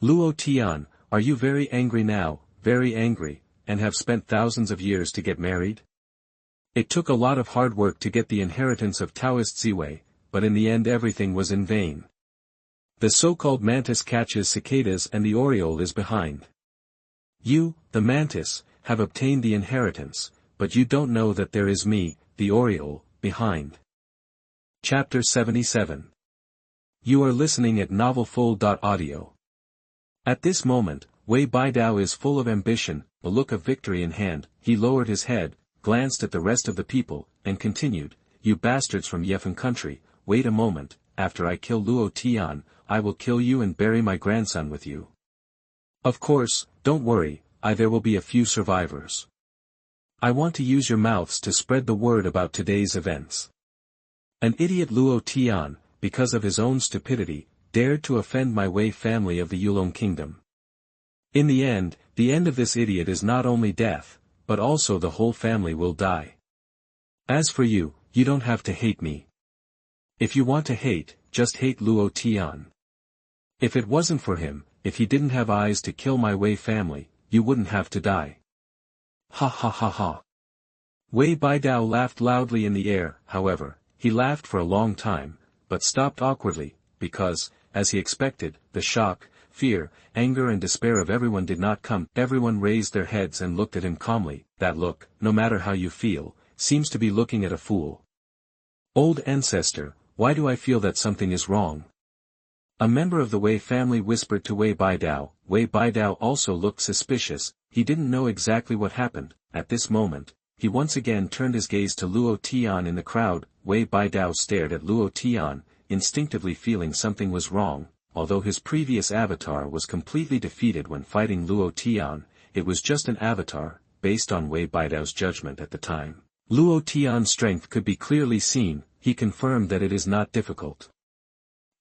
Luo Tian, are you very angry now, very angry, and have spent thousands of years to get married? It took a lot of hard work to get the inheritance of Taoist Ziwei, but in the end everything was in vain. The so-called mantis catches cicadas and the Oriole is behind. You, the mantis, have obtained the inheritance, but you don't know that there is me, the Oriole, behind. Chapter 77. You are listening at novelfull.audio. At this moment, Wei Baidao is full of ambition, a look of victory in hand. He lowered his head, glanced at the rest of the people, and continued, You bastards from Yefan country, wait a moment, after I kill Luo Tian, I will kill you and bury my grandson with you. Of course, don't worry, there will be a few survivors. I want to use your mouths to spread the word about today's events. An idiot Luo Tian, because of his own stupidity, dared to offend my Wei family of the Yulong kingdom. In the end of this idiot is not only death, but also the whole family will die. As for you, you don't have to hate me. If you want to hate, just hate Luo Tian. If it wasn't for him, if he didn't have eyes to kill my Wei family, you wouldn't have to die. Ha ha ha ha. Wei Baidao laughed loudly in the air. However, he laughed for a long time, but stopped awkwardly, because, as he expected, the shock, fear, anger and despair of everyone did not come. Everyone raised their heads and looked at him calmly. That look, no matter how you feel, seems to be looking at a fool. Old ancestor, why do I feel that something is wrong? A member of the Wei family whispered to Wei Baidao. Wei Baidao also looked suspicious. He didn't know exactly what happened. At this moment, he once again turned his gaze to Luo Tian in the crowd. Wei Baidao stared at Luo Tian, instinctively feeling something was wrong. Although his previous avatar was completely defeated when fighting Luo Tian, it was just an avatar, based on Wei Baidao's judgment at the time. Luo Tian's strength could be clearly seen. He confirmed that it is not difficult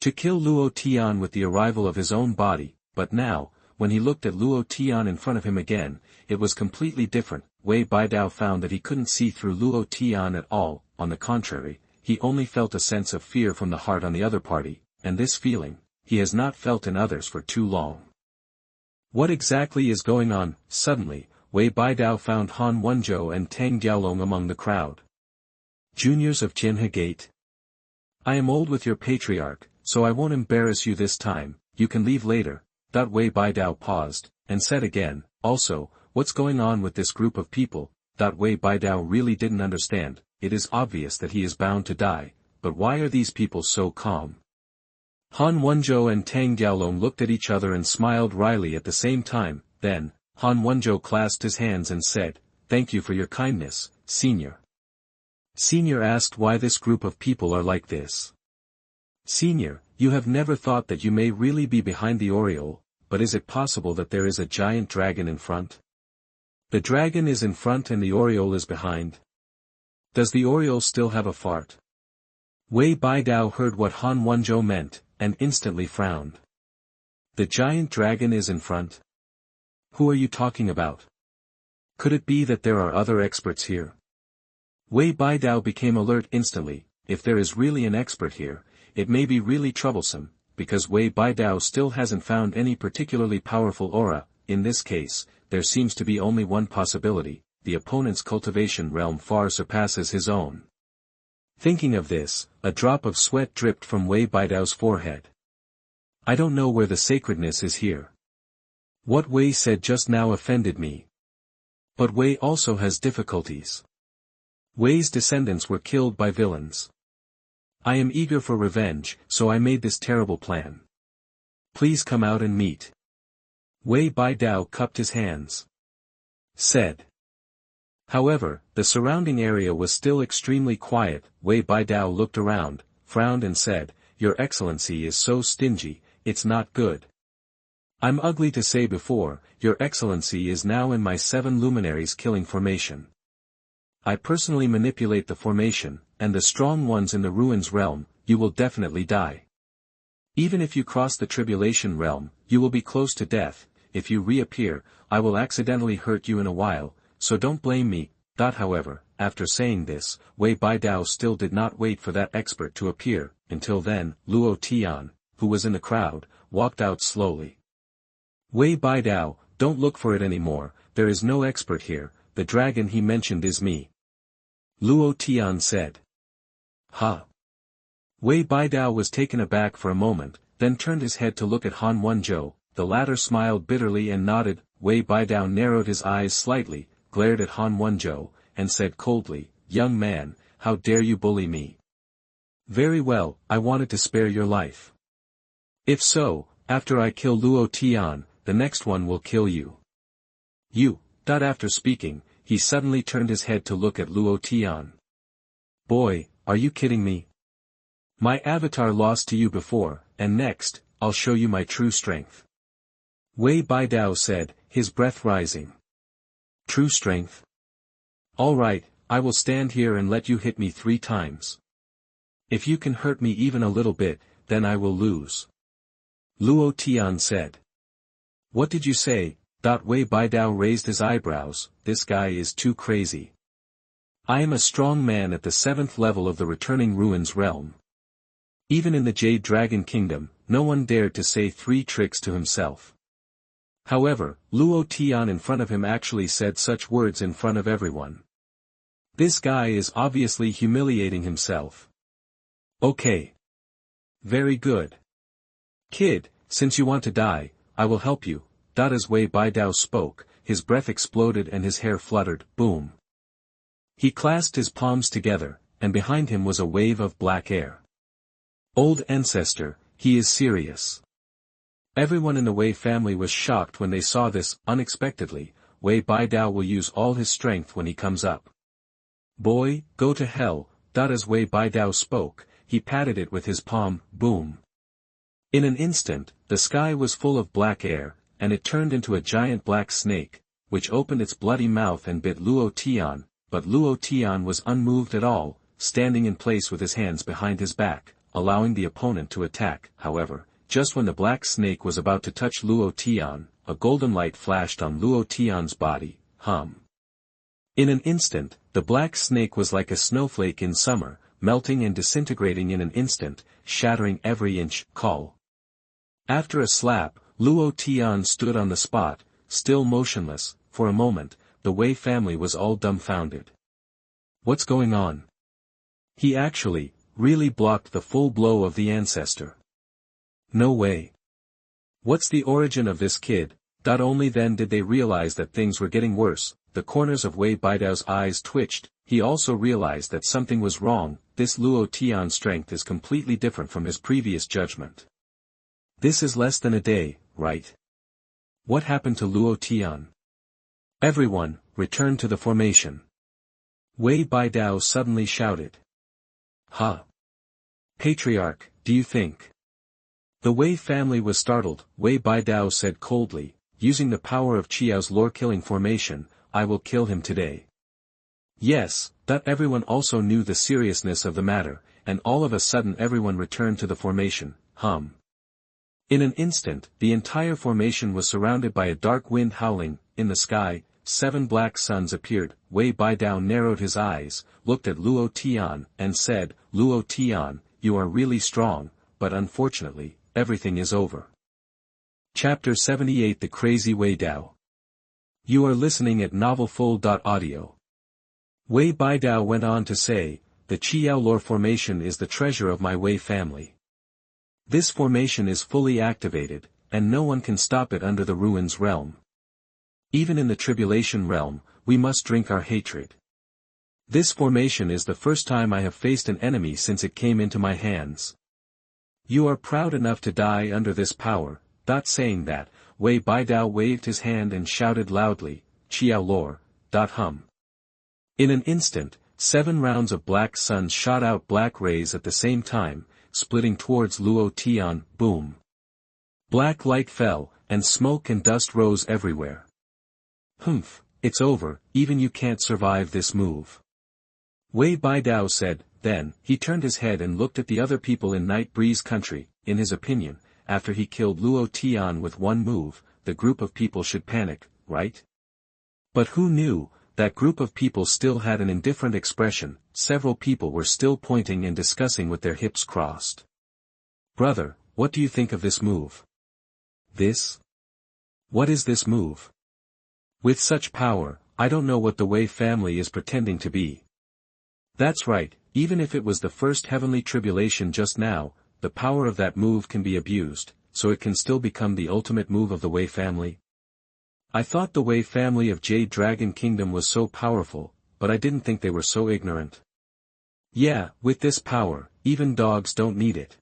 to kill Luo Tian with the arrival of his own body, but now, when he looked at Luo Tian in front of him again, it was completely different. Wei Baidao found that he couldn't see through Luo Tian at all. On the contrary, he only felt a sense of fear from the heart on the other party, and this feeling, he has not felt in others for too long. What exactly is going on? Suddenly, Wei Baidao found Han Wenzhou and Tang Diaolong among the crowd. Juniors of Jinhe Gate. I am old with your patriarch, so I won't embarrass you this time, you can leave later. Wei Baidao paused, and said again, also, what's going on with this group of people? Wei Baidao really didn't understand. It is obvious that he is bound to die, but why are these people so calm? Han Wenzhou and Tang Diaolong looked at each other and smiled wryly at the same time. Then, Han Wenzhou clasped his hands and said, Thank you for your kindness, senior. Senior asked why this group of people are like this. Senior, you have never thought that you may really be behind the Oriole, but is it possible that there is a giant dragon in front? The dragon is in front and the Oriole is behind. Does the Oriole still have a fart? Wei Baidao heard what Han Wenzhou meant, and instantly frowned. The giant dragon is in front? Who are you talking about? Could it be that there are other experts here? Wei Baidao became alert instantly. If there is really an expert here, it may be really troublesome, because Wei Baidao still hasn't found any particularly powerful aura. In this case, there seems to be only one possibility: the opponent's cultivation realm far surpasses his own. Thinking of this, a drop of sweat dripped from Wei Baidao's forehead. I don't know where the sacredness is here. What Wei said just now offended me. But Wei also has difficulties. Wei's descendants were killed by villains. I am eager for revenge, so I made this terrible plan. Please come out and meet. Wei Baidao cupped his hands. Said. However, the surrounding area was still extremely quiet. Wei Baidao looked around, frowned and said, Your Excellency is so stingy, it's not good. I'm ugly to say before, Your Excellency is now in my 7 luminaries killing formation. I personally manipulate the formation, and the strong ones in the ruins realm, you will definitely die. Even if you cross the tribulation realm, you will be close to death. If you reappear, I will accidentally hurt you in a while, so don't blame me. However, after saying this, Wei Baidao still did not wait for that expert to appear. Until then, Luo Tian, who was in the crowd, walked out slowly. Wei Baidao, don't look for it anymore, there is no expert here, the dragon he mentioned is me. Luo Tian said. Ha! Wei Baidao was taken aback for a moment, then turned his head to look at Han Wenzhou. The latter smiled bitterly and nodded. Wei Baidao narrowed his eyes slightly, glared at Han Wenzhou, and said coldly, Young man, how dare you bully me? Very well, I wanted to spare your life. If so, after I kill Luo Tian, the next one will kill you. You. After speaking, he suddenly turned his head to look at Luo Tian. Boy, are you kidding me? My avatar lost to you before, and next, I'll show you my true strength. Wei Baidao said, his breath rising. True strength? All right, I will stand here and let you hit me 3 times. If you can hurt me even a little bit, then I will lose. Luo Tian said. What did you say? Wei Baidao raised his eyebrows. This guy is too crazy. I am a strong man at the 7th level of the returning ruins realm. Even in the Jade Dragon Kingdom, no one dared to say 3 tricks to himself. However, Luo Tian in front of him actually said such words in front of everyone. This guy is obviously humiliating himself. Okay. Very good. Kid, since you want to die, I will help you. As Wei Baidao spoke, his breath exploded and his hair fluttered. Boom. He clasped his palms together, and behind him was a wave of black air. Old ancestor, he is serious. Everyone in the Wei family was shocked when they saw this. Unexpectedly, Wei Baidao will use all his strength when he comes up. Boy, go to hell. As Wei Baidao spoke, he patted it with his palm. Boom. In an instant, the sky was full of black air, and it turned into a giant black snake, which opened its bloody mouth and bit Luo Tian, but Luo Tian was unmoved at all, standing in place with his hands behind his back, allowing the opponent to attack. However, just when the black snake was about to touch Luo Tian, a golden light flashed on Luo Tian's body. In an instant, the black snake was like a snowflake in summer, melting and disintegrating in an instant, shattering every inch. Call. After a slap, Luo Tian stood on the spot, still motionless. For a moment, the Wei family was all dumbfounded. What's going on? He actually, really blocked the full blow of the ancestor. No way. What's the origin of this kid? Only then did they realize that things were getting worse. The corners of Wei Baidao's eyes twitched. He also realized that something was wrong. This Luo Tian's strength is completely different from his previous judgment. This is less than a day, right? What happened to Luo Tian? Everyone, return to the formation. Wei Baidao suddenly shouted. Ha! Patriarch, do you think? The Wei family was startled. Wei Baidao said coldly, using the power of Qiao's lore-killing formation, I will kill him today. Yes, that everyone also knew the seriousness of the matter, and all of a sudden everyone returned to the formation, In an instant, the entire formation was surrounded by a dark wind howling. In the sky, 7 black suns appeared. Wei Baidao narrowed his eyes, looked at Luo Tian, and said, Luo Tian, you are really strong, but unfortunately, everything is over. Chapter 78 The Crazy Wei Dao. You are listening at novelfull.audio. Wei Baidao went on to say, the Qiao lore formation is the treasure of my Wei family. This formation is fully activated, and no one can stop it under the ruins realm. Even in the Tribulation realm, we must drink our hatred. This formation is the first time I have faced an enemy since it came into my hands. You are proud enough to die under this power. Saying that, Wei Baidao waved his hand and shouted loudly, Qiao lore. In an instant, 7 rounds of black suns shot out black rays at the same time, splitting towards Luo Tian. Boom! Black light fell, and smoke and dust rose everywhere. Humph, it's over, even you can't survive this move. Wei Baidao said. Then, he turned his head and looked at the other people in Night Breeze country. In his opinion, after he killed Luo Tian with one move, the group of people should panic, right? But who knew, that group of people still had an indifferent expression. Several people were still pointing and discussing with their hips crossed. Brother, what do you think of this move? This? What is this move? With such power, I don't know what the Wei family is pretending to be. That's right, even if it was the first heavenly tribulation just now, the power of that move can be abused, so it can still become the ultimate move of the Wei family. I thought the Wei family of Jade Dragon Kingdom was so powerful, but I didn't think they were so ignorant. Yeah, with this power, even dogs don't need it.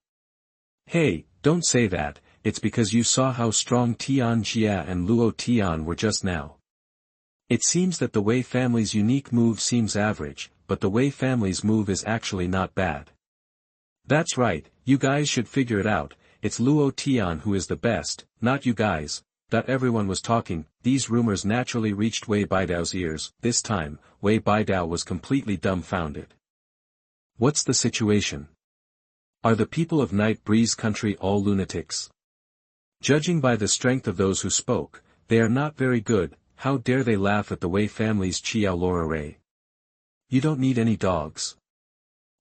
Hey, don't say that, it's because you saw how strong Tian Jie and Luo Tian were just now. It seems that the Wei family's unique move seems average, but the Wei family's move is actually not bad. That's right, you guys should figure it out, it's Luo Tian who is the best, not you guys. Everyone was talking. These rumors naturally reached Wei Baidao's ears. This time, Wei Baidao was completely dumbfounded. What's the situation? Are the people of Night Breeze country all lunatics? Judging by the strength of those who spoke, they are not very good. How dare they laugh at the Wei family's Qiao lore array? You don't need any dogs.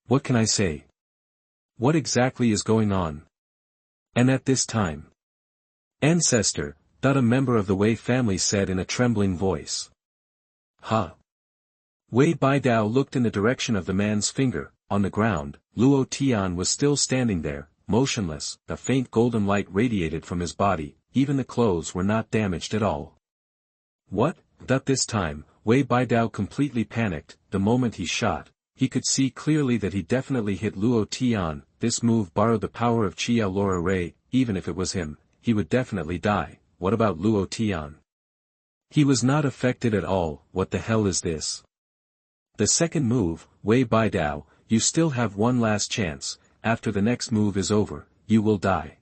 What can I say? What exactly is going on? And at this time, Ancestor, a member of the Wei family said in a trembling voice. Wei Baidao looked in the direction of the man's finger. On the ground, Luo Tian was still standing there, motionless. A faint golden light radiated from his body. Even the clothes were not damaged at all. What? This time, Wei Baidao completely panicked. The moment he shot, he could see clearly that he definitely hit Luo Tian. This move borrowed the power of Qiao lore array. Even if it was him, he would definitely die. What about Luo Tian? He was not affected at all. What the hell is this? The second move, Wei Baidao, you still have one last chance. After the next move is over, you will die.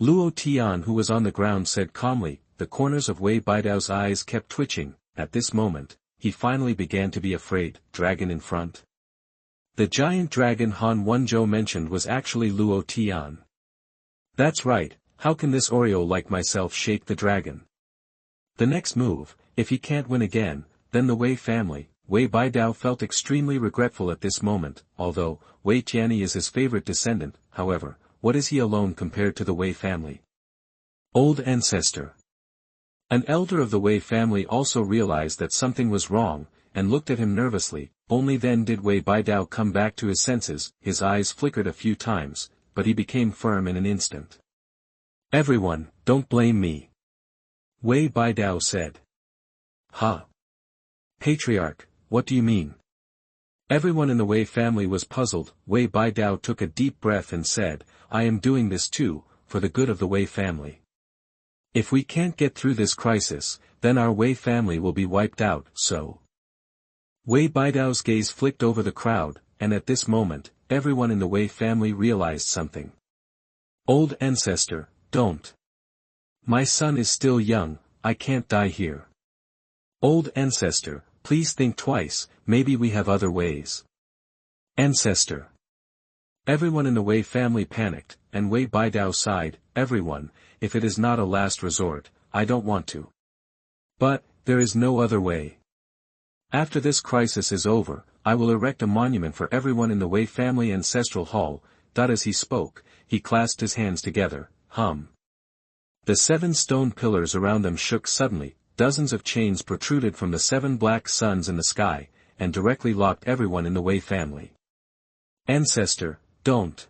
Luo Tian, who was on the ground, said calmly. The corners of Wei Baidao's eyes kept twitching. At this moment, he finally began to be afraid. Dragon in front. The giant dragon Han Wenzhou mentioned was actually Luo Tian. That's right. How can this Oriole like myself shake the dragon? The next move, if he can't win again, then the Wei family. Wei Baidao felt extremely regretful at this moment. Although Wei Tianyi is his favorite descendant, however, what is he alone compared to the Wei family? Old ancestor. An elder of the Wei family also realized that something was wrong, and looked at him nervously. Only then did Wei Baidao come back to his senses. His eyes flickered a few times, but he became firm in an instant. Everyone, don't blame me. Wei Baidao said. Patriarch, what do you mean? Everyone in the Wei family was puzzled. Wei Baidao took a deep breath and said, I am doing this too, for the good of the Wei family. If we can't get through this crisis, then our Wei family will be wiped out. So, Wei Baidao's gaze flicked over the crowd, and at this moment, everyone in the Wei family realized something. Old ancestor, don't. My son is still young, I can't die here. Old ancestor, please think twice, maybe we have other ways. Ancestor. Everyone in the Wei family panicked, and Wei Baidao sighed, everyone, if it is not a last resort, I don't want to. But, there is no other way. After this crisis is over, I will erect a monument for everyone in the Wei family ancestral hall. As he spoke, he clasped his hands together, The 7 stone pillars around them shook suddenly, dozens of chains protruded from the 7 black suns in the sky, and directly locked everyone in the Wei family. Ancestor, don't.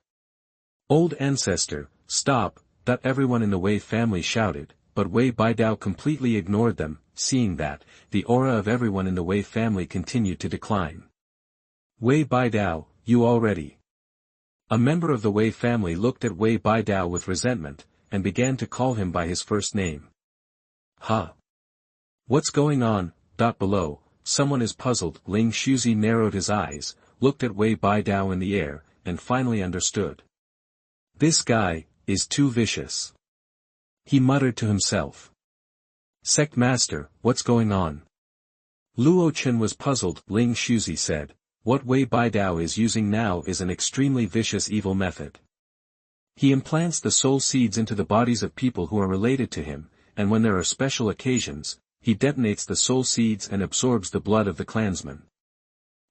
Old ancestor, stop, everyone in the Wei family shouted, but Wei Baidao completely ignored them, seeing that, the aura of everyone in the Wei family continued to decline. Wei Baidao, you already. A member of the Wei family looked at Wei Baidao with resentment, and began to call him by his first name. What's going on? Below, someone is puzzled. Ling Shuzi narrowed his eyes, looked at Wei Baidao in the air, and finally understood. This guy is too vicious. He muttered to himself. Sect Master, what's going on? Luo Tian was puzzled. Ling Shuzi said, what Wei Baidao is using now is an extremely vicious evil method. He implants the soul seeds into the bodies of people who are related to him, and when there are special occasions, he detonates the soul seeds and absorbs the blood of the clansmen.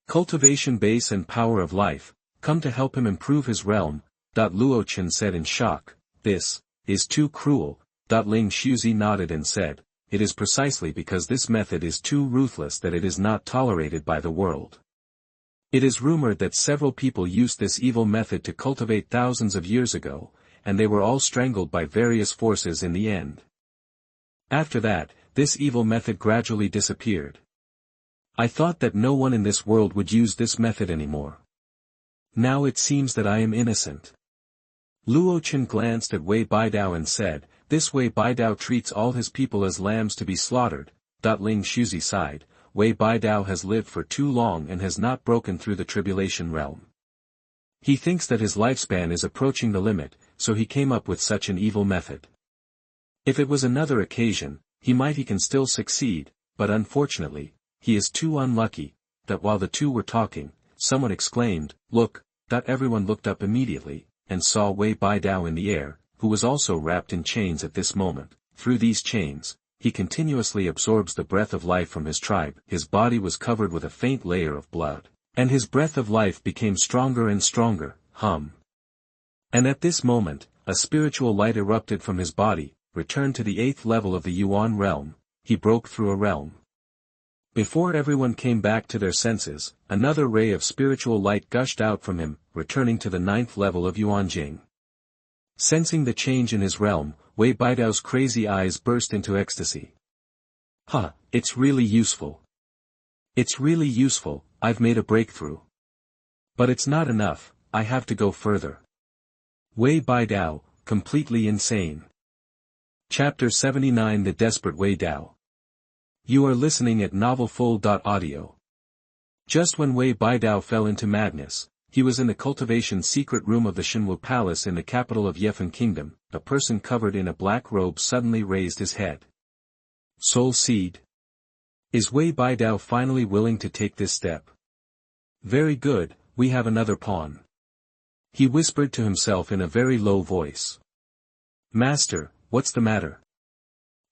Cultivation base and power of life, come to help him improve his realm. Luo Tian said in shock, this is too cruel. Ling Shuzi nodded and said, it is precisely because this method is too ruthless that it is not tolerated by the world. It is rumored that several people used this evil method to cultivate thousands of years ago, and they were all strangled by various forces in the end. After that, this evil method gradually disappeared. I thought that no one in this world would use this method anymore. Now it seems that I am innocent. Luo Tian glanced at Wei Baidao and said, this Wei Baidao treats all his people as lambs to be slaughtered. Ling Shuzi sighed, Wei Baidao has lived for too long and has not broken through the tribulation realm. He thinks that his lifespan is approaching the limit, so he came up with such an evil method. If it was another occasion, he can still succeed, but unfortunately, he is too unlucky. While the two were talking, someone exclaimed, look. Everyone looked up immediately, and saw Wei Baidao in the air, who was also wrapped in chains at this moment. Through these chains, he continuously absorbs the breath of life from his tribe. His body was covered with a faint layer of blood, and his breath of life became stronger and stronger. And at this moment, a spiritual light erupted from his body, returned to the 8th level of the Yuan realm. He broke through a realm. Before everyone came back to their senses, another ray of spiritual light gushed out from him, returning to the 9th level of Yuan Jing. Sensing the change in his realm, Wei Baidao's crazy eyes burst into ecstasy. It's really useful. It's really useful, I've made a breakthrough. But it's not enough, I have to go further. Wei Baidao, completely insane. Chapter 79 The Desperate Wei Dao. You are listening at novelfull.audio. Just when Wei Baidao fell into madness, he was in the cultivation secret room of the Xuanhuan Palace in the capital of Yefan Kingdom. A person covered in a black robe suddenly raised his head. Soul Seed. Is Wei Baidao finally willing to take this step? Very good, we have another pawn. He whispered to himself in a very low voice. Master, what's the matter?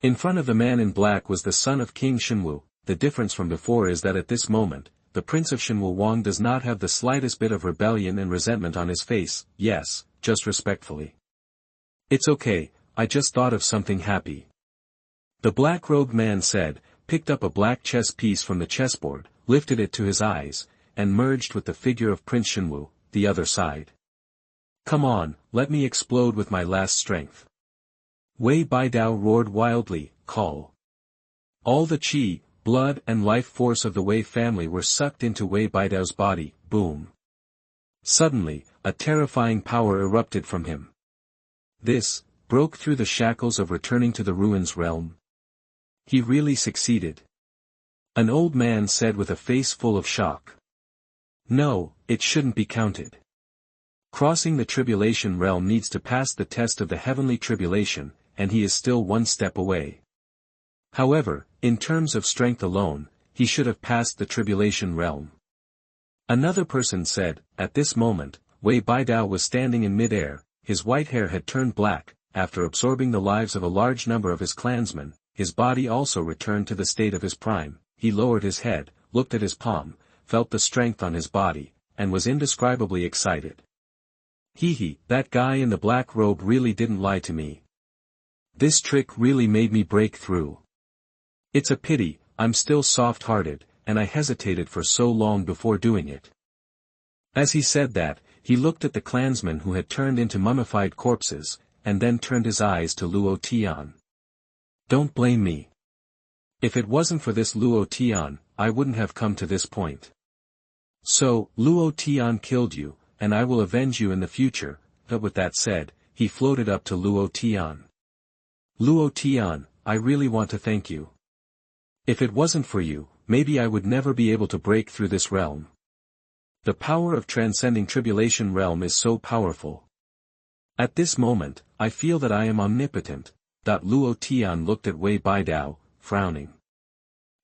In front of the man in black was the son of King Xuanhuan. The difference from before is that at this moment, the Prince of Xuanhuan does not have the slightest bit of rebellion and resentment on his face. Yes, just respectfully. It's okay, I just thought of something happy. The black-robed man said, picked up a black chess piece from the chessboard, lifted it to his eyes, and merged with the figure of Prince Xuanhuan, the other side. Come on, let me explode with my last strength. Wei Baidao roared wildly, call. All the qi, blood and life force of the Wei family were sucked into Wei Baidao's body. Boom. Suddenly, a terrifying power erupted from him. This broke through the shackles of returning to the ruins realm. He really succeeded. An old man said with a face full of shock. No, it shouldn't be counted. Crossing the tribulation realm needs to pass the test of the heavenly tribulation, and he is still one step away. However, in terms of strength alone, he should have passed the tribulation realm. Another person said, at this moment, Wei Baidao was standing in mid-air, his white hair had turned black, after absorbing the lives of a large number of his clansmen, his body also returned to the state of his prime, he lowered his head, looked at his palm, felt the strength on his body, and was indescribably excited. Hee, that guy in the black robe really didn't lie to me. This trick really made me break through. It's a pity, I'm still soft-hearted, and I hesitated for so long before doing it. As he said that, he looked at the clansmen who had turned into mummified corpses, and then turned his eyes to Luo Tian. Don't blame me. If it wasn't for this Luo Tian, I wouldn't have come to this point. So, Luo Tian killed you, and I will avenge you in the future, but with that said, he floated up to Luo Tian. Luo Tian, I really want to thank you. If it wasn't for you, maybe I would never be able to break through this realm. The power of transcending tribulation realm is so powerful. At this moment, I feel that I am omnipotent. Luo Tian looked at Wei Baidao, frowning.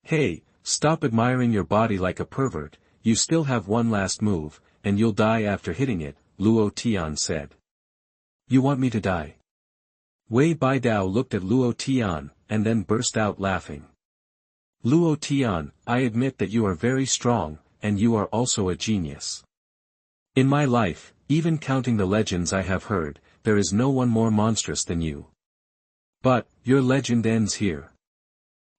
Hey, stop admiring your body like a pervert, you still have one last move, and you'll die after hitting it, Luo Tian said. You want me to die? Wei Baidao looked at Luo Tian, and then burst out laughing. Luo Tian, I admit that you are very strong, and you are also a genius. In my life, even counting the legends I have heard, there is no one more monstrous than you. But, your legend ends here.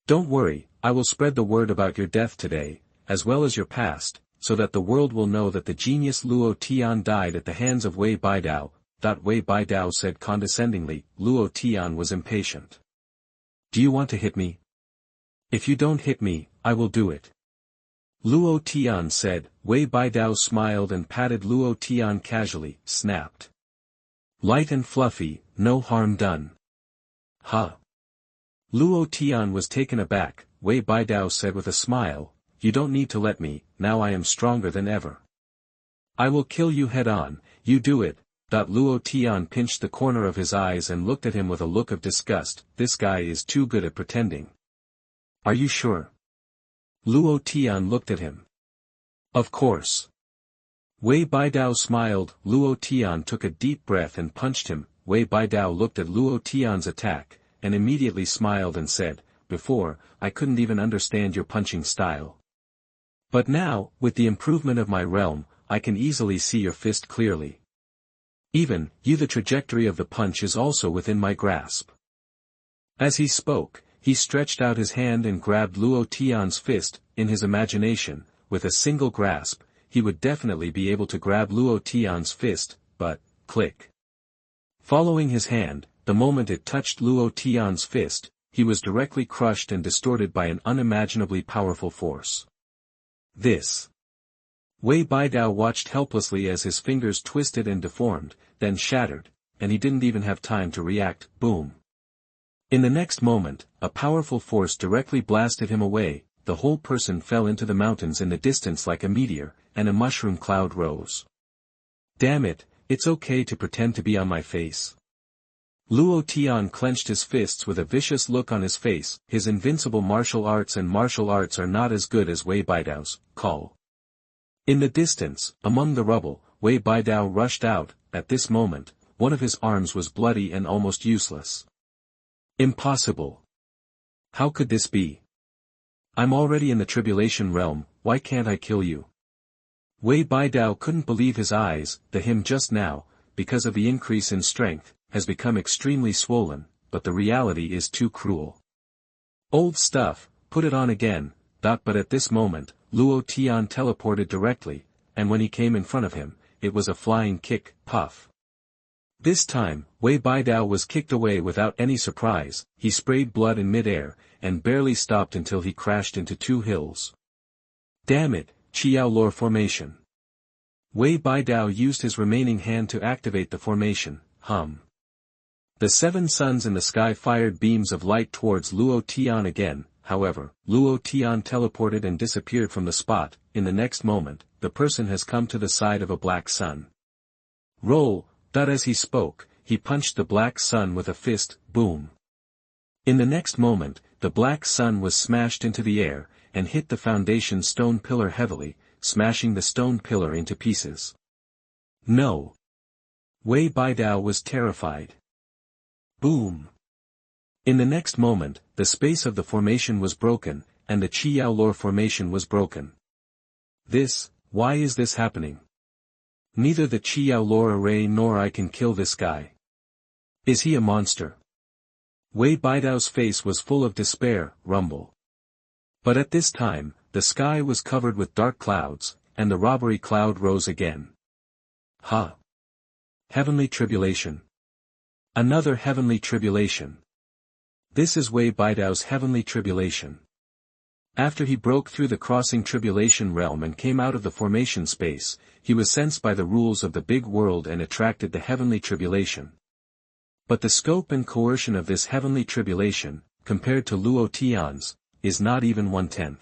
Don't worry, I will spread the word about your death today, as well as your past, so that the world will know that the genius Luo Tian died at the hands of Wei Baidao. Wei Baidao said condescendingly. Luo Tian was impatient. Do you want to hit me? If you don't hit me, I will do it. Luo Tian said. Wei Baidao smiled and patted Luo Tian casually, snapped. Light and fluffy, no harm done. Huh. Luo Tian was taken aback. Wei Baidao said with a smile, you don't need to let me, now I am stronger than ever. I will kill you head on, you do it. Luo Tian pinched the corner of his eyes and looked at him with a look of disgust. This guy is too good at pretending. Are you sure? Luo Tian looked at him. Of course. Wei Baidao smiled. Luo Tian took a deep breath and punched him. Wei Baidao looked at Luo Tian's attack, and immediately smiled and said, before, I couldn't even understand your punching style. But now, with the improvement of my realm, I can easily see your fist clearly. Even, the trajectory of the punch is also within my grasp. As he spoke, he stretched out his hand and grabbed Luo Tian's fist. In his imagination, with a single grasp, he would definitely be able to grab Luo Tian's fist, but, click. Following his hand, the moment it touched Luo Tian's fist, he was directly crushed and distorted by an unimaginably powerful force. This. Wei Baidao watched helplessly as his fingers twisted and deformed, then shattered, and he didn't even have time to react. Boom. In the next moment, a powerful force directly blasted him away. The whole person fell into the mountains in the distance like a meteor, and a mushroom cloud rose. Damn it, it's okay to pretend to be on my face. Luo Tian clenched his fists with a vicious look on his face. His invincible martial arts are not as good as Wei Baidao's. Call. In the distance, among the rubble, Wei Baidao rushed out. At this moment, one of his arms was bloody and almost useless. Impossible. How could this be? I'm already in the tribulation realm, why can't I kill you? Wei Baidao couldn't believe his eyes. The him just now, because of the increase in strength, has become extremely swollen, but the reality is too cruel. Old stuff, put it on again. But at this moment, Luo Tian teleported directly, and when he came in front of him, it was a flying kick. Puff. This time, Wei Baidao was kicked away without any surprise. He sprayed blood in mid-air, and barely stopped until he crashed into two hills. Damn it, Qiao Lore formation. Wei Baidao used his remaining hand to activate the formation. The seven suns in the sky fired beams of light towards Luo Tian again. however, Luo Tian teleported and disappeared from the spot. In the next moment, the person has come to the side of a black sun. Roll, that as he spoke, he punched the black sun with a fist, boom. In the next moment, the black sun was smashed into the air, and hit the foundation stone pillar heavily, smashing the stone pillar into pieces. No. Wei Baidao was terrified. Boom. In the next moment, the space of the formation was broken, and the Qiyao Lore formation was broken. Why is this happening? Neither the Qiyao Lore array nor I can kill this guy. Is he a monster? Wei Baidao's face was full of despair, rumble. But at this time, the sky was covered with dark clouds, and the robbery cloud rose again. Ha! Heavenly tribulation. Another heavenly tribulation. This is Wei Baidao's heavenly tribulation. After he broke through the crossing tribulation realm and came out of the formation space, he was sensed by the rules of the big world and attracted the heavenly tribulation. But the scope and coercion of this heavenly tribulation, compared to Luo Tian's, is not even 1/10.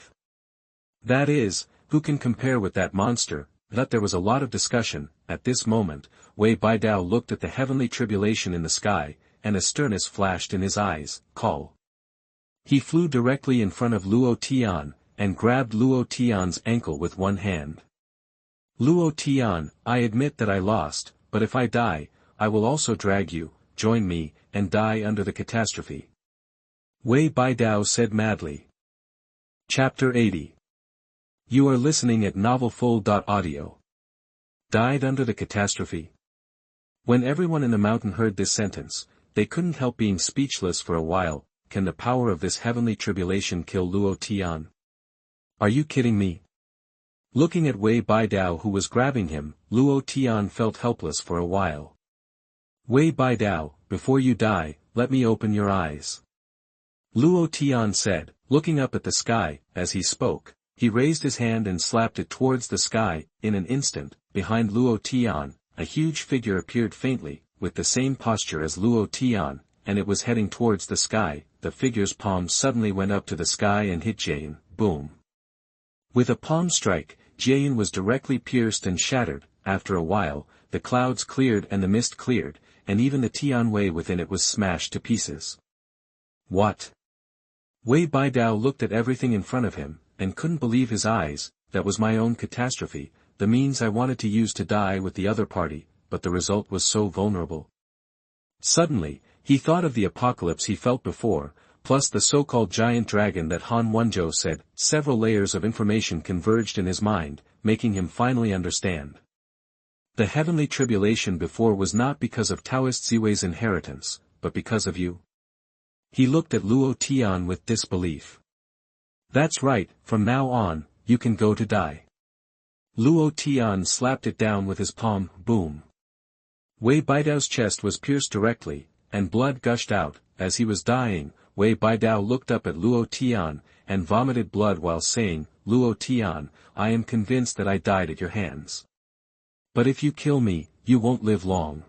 That is, who can compare with that monster? That there was a lot of discussion. At this moment, Wei Baidao looked at the heavenly tribulation in the sky, and a sternness flashed in his eyes. Call. He flew directly in front of Luo Tian, and grabbed Luo Tian's ankle with one hand. Luo Tian, I admit that I lost, but if I die, I will also drag you, join me, and die under the catastrophe. Wei Baidao said madly. Chapter 80. You are listening at novelfull.audio. Died under the catastrophe. When everyone in the mountain heard this sentence, they couldn't help being speechless for a while. Can the power of this heavenly tribulation kill Luo Tian? Are you kidding me? Looking at Wei Baidao who was grabbing him, Luo Tian felt helpless for a while. Wei Baidao, before you die, let me open your eyes. Luo Tian said, looking up at the sky. As he spoke, he raised his hand and slapped it towards the sky. In an instant, behind Luo Tian, a huge figure appeared faintly, with the same posture as Luo Tian, and it was heading towards the sky. The figure's palm suddenly went up to the sky and hit Jian, boom. With a palm strike, Jian was directly pierced and shattered. After a while, the clouds cleared and the mist cleared, and even the Tianwei within it was smashed to pieces. What? Wei Baidao looked at everything in front of him, and couldn't believe his eyes. That was my own catastrophe, the means I wanted to use to die with the other party, but the result was so vulnerable. Suddenly, he thought of the apocalypse he felt before, plus the so-called giant dragon that Han Wenzhou said. Several layers of information converged in his mind, making him finally understand. The heavenly tribulation before was not because of Taoist Ziwei's inheritance, but because of you. He looked at Luo Tian with disbelief. That's right, from now on, you can go to die. Luo Tian slapped it down with his palm, boom. Wei Baidao's chest was pierced directly, and blood gushed out. As he was dying, Wei Baidao looked up at Luo Tian, and vomited blood while saying, Luo Tian, I am convinced that I died at your hands. But if you kill me, you won't live long.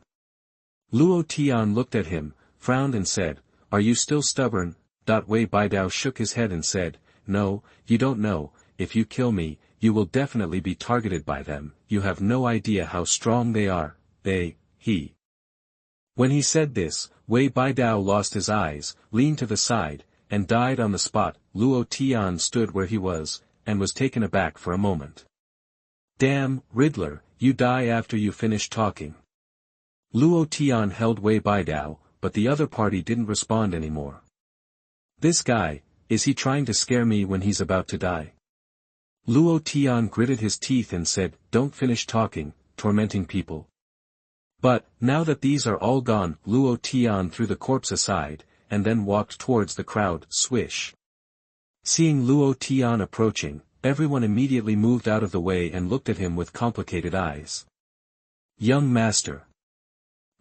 Luo Tian looked at him, frowned and said, Are you still stubborn? Wei Baidao shook his head and said, No, you don't know, if you kill me, you will definitely be targeted by them. You have no idea how strong they are. He. When he said this, Wei Baidao lost his eyes, leaned to the side, and died on the spot. Luo Tian stood where he was, and was taken aback for a moment. Damn, Riddler, you die after you finish talking. Luo Tian held Wei Baidao, but the other party didn't respond anymore. This guy, is he trying to scare me when he's about to die? Luo Tian gritted his teeth and said, Don't finish talking, tormenting people. But, now that these are all gone, Luo Tian threw the corpse aside, and then walked towards the crowd. Swish. Seeing Luo Tian approaching, everyone immediately moved out of the way and looked at him with complicated eyes. Young master.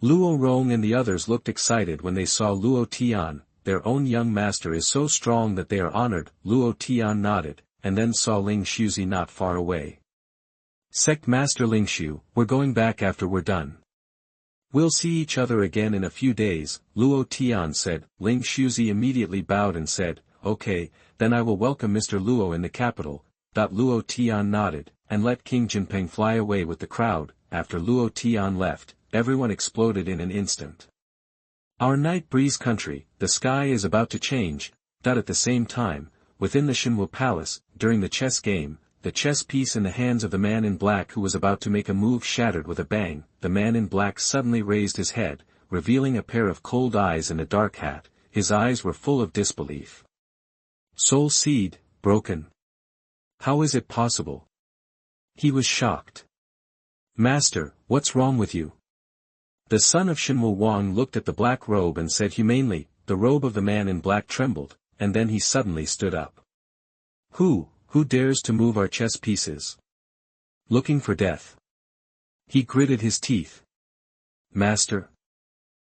Luo Rong and the others looked excited when they saw Luo Tian. Their own young master is so strong that they are honored. Luo Tian nodded, and then saw Ling Shuzi not far away. Sect Master Ling Shu, we're going back after we're done. We'll see each other again in a few days, Luo Tian said. Ling Shuzi immediately bowed and said, okay, then I will welcome Mr. Luo in the capital. Luo Tian nodded, and let King Jinping fly away with the crowd. After Luo Tian left, everyone exploded in an instant. Our night breeze country, the sky is about to change. At the same time, within the Xuanhuan palace, during the chess game, the chess piece in the hands of the man in black who was about to make a move shattered with a bang. The man in black suddenly raised his head, revealing a pair of cold eyes and a dark hat. His eyes were full of disbelief. Soul seed, broken. How is it possible? He was shocked. Master, what's wrong with you? The son of Xuanhuan looked at the black robe and said humanely. The robe of the man in black trembled, and then he suddenly stood up. Who dares to move our chess pieces? Looking for death. He gritted his teeth. Master.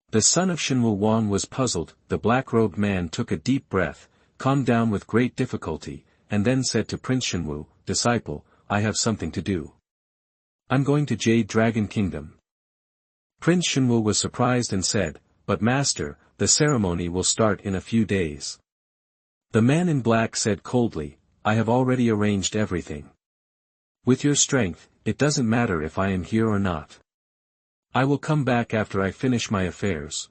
The son of Xuanhuan was puzzled. The black-robed man took a deep breath, calmed down with great difficulty, and then said to Prince Xuanhuan, disciple, I have something to do. I'm going to Jade Dragon Kingdom. Prince Xuanhuan was surprised and said, but master, the ceremony will start in a few days. The man in black said coldly, I have already arranged everything. With your strength, it doesn't matter if I am here or not. I will come back after I finish my affairs.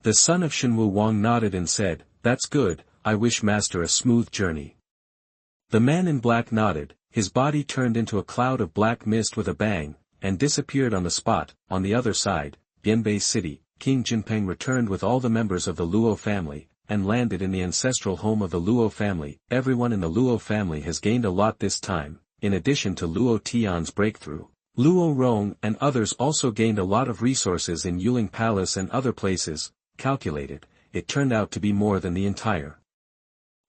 The son of Xuanhuan nodded and said, that's good, I wish master a smooth journey. The man in black nodded, his body turned into a cloud of black mist with a bang, and disappeared on the spot. On the other side, Bianbei City, King Jinping returned with all the members of the Luo family, and landed in the ancestral home of the Luo family. Everyone in the Luo family has gained a lot this time. In addition to Luo Tian's breakthrough, Luo Rong and others also gained a lot of resources in Yuling Palace and other places. Calculated, it turned out to be more than the entire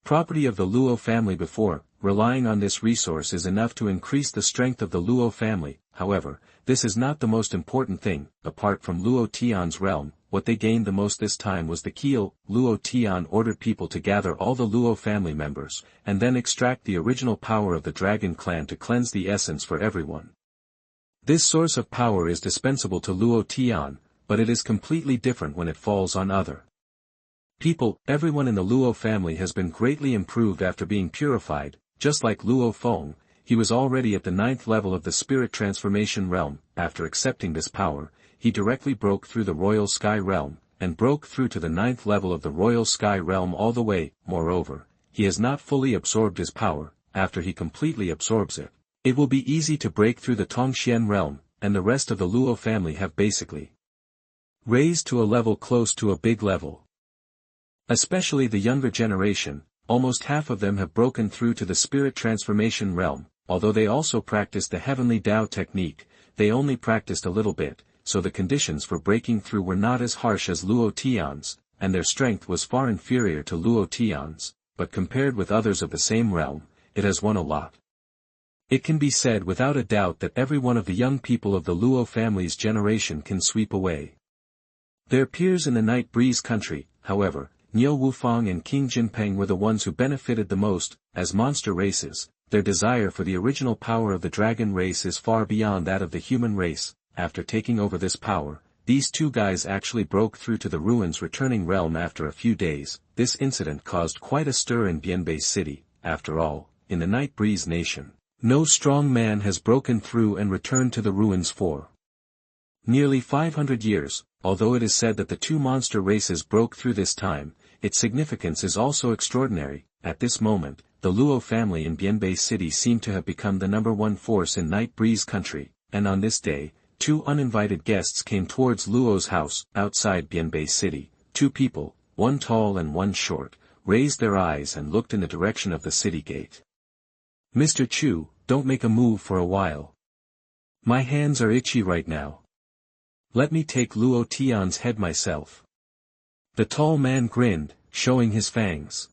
property of the Luo family before. Relying on this resource is enough to increase the strength of the Luo family. However, this is not the most important thing. Apart from Luo Tian's realm, what they gained the most this time was the Keel. Luo Tian ordered people to gather all the Luo family members, and then extract the original power of the Dragon Clan to cleanse the essence for everyone. This source of power is dispensable to Luo Tian, but it is completely different when it falls on other people. Everyone in the Luo family has been greatly improved after being purified. Just like Luo Feng, he was already at the 9th level of the spirit transformation realm. After accepting this power, he directly broke through the royal sky realm, and broke through to the 9th level of the royal sky realm all the way. Moreover, he has not fully absorbed his power. After he completely absorbs it, it will be easy to break through the Tongxian realm, and the rest of the Luo family have basically raised to a level close to a big level. Especially the younger generation. Almost half of them have broken through to the spirit transformation realm. Although they also practiced the heavenly Tao technique, they only practiced a little bit, so the conditions for breaking through were not as harsh as Luo Tian's, and their strength was far inferior to Luo Tian's, but compared with others of the same realm, it has won a lot. It can be said without a doubt that every one of the young people of the Luo family's generation can sweep away their peers in the night breeze country. However, Niu Wufang and King Jinping were the ones who benefited the most. As monster races, their desire for the original power of the dragon race is far beyond that of the human race. After taking over this power, these two guys actually broke through to the ruins returning realm after a few days. This incident caused quite a stir in Bianbei City. After all, in the Night Breeze Nation, no strong man has broken through and returned to the ruins for nearly 500 years. Although it is said that the two monster races broke through this time, its significance is also extraordinary. At this moment, the Luo family in Bianbei City seem to have become the #1 force in Night Breeze country, and on this day, two uninvited guests came towards Luo's house. Outside Bianbei City, two people, one tall and one short, raised their eyes and looked in the direction of the city gate. Mr. Chu, don't make a move for a while. My hands are itchy right now. Let me take Luo Tian's head myself. The tall man grinned, showing his fangs.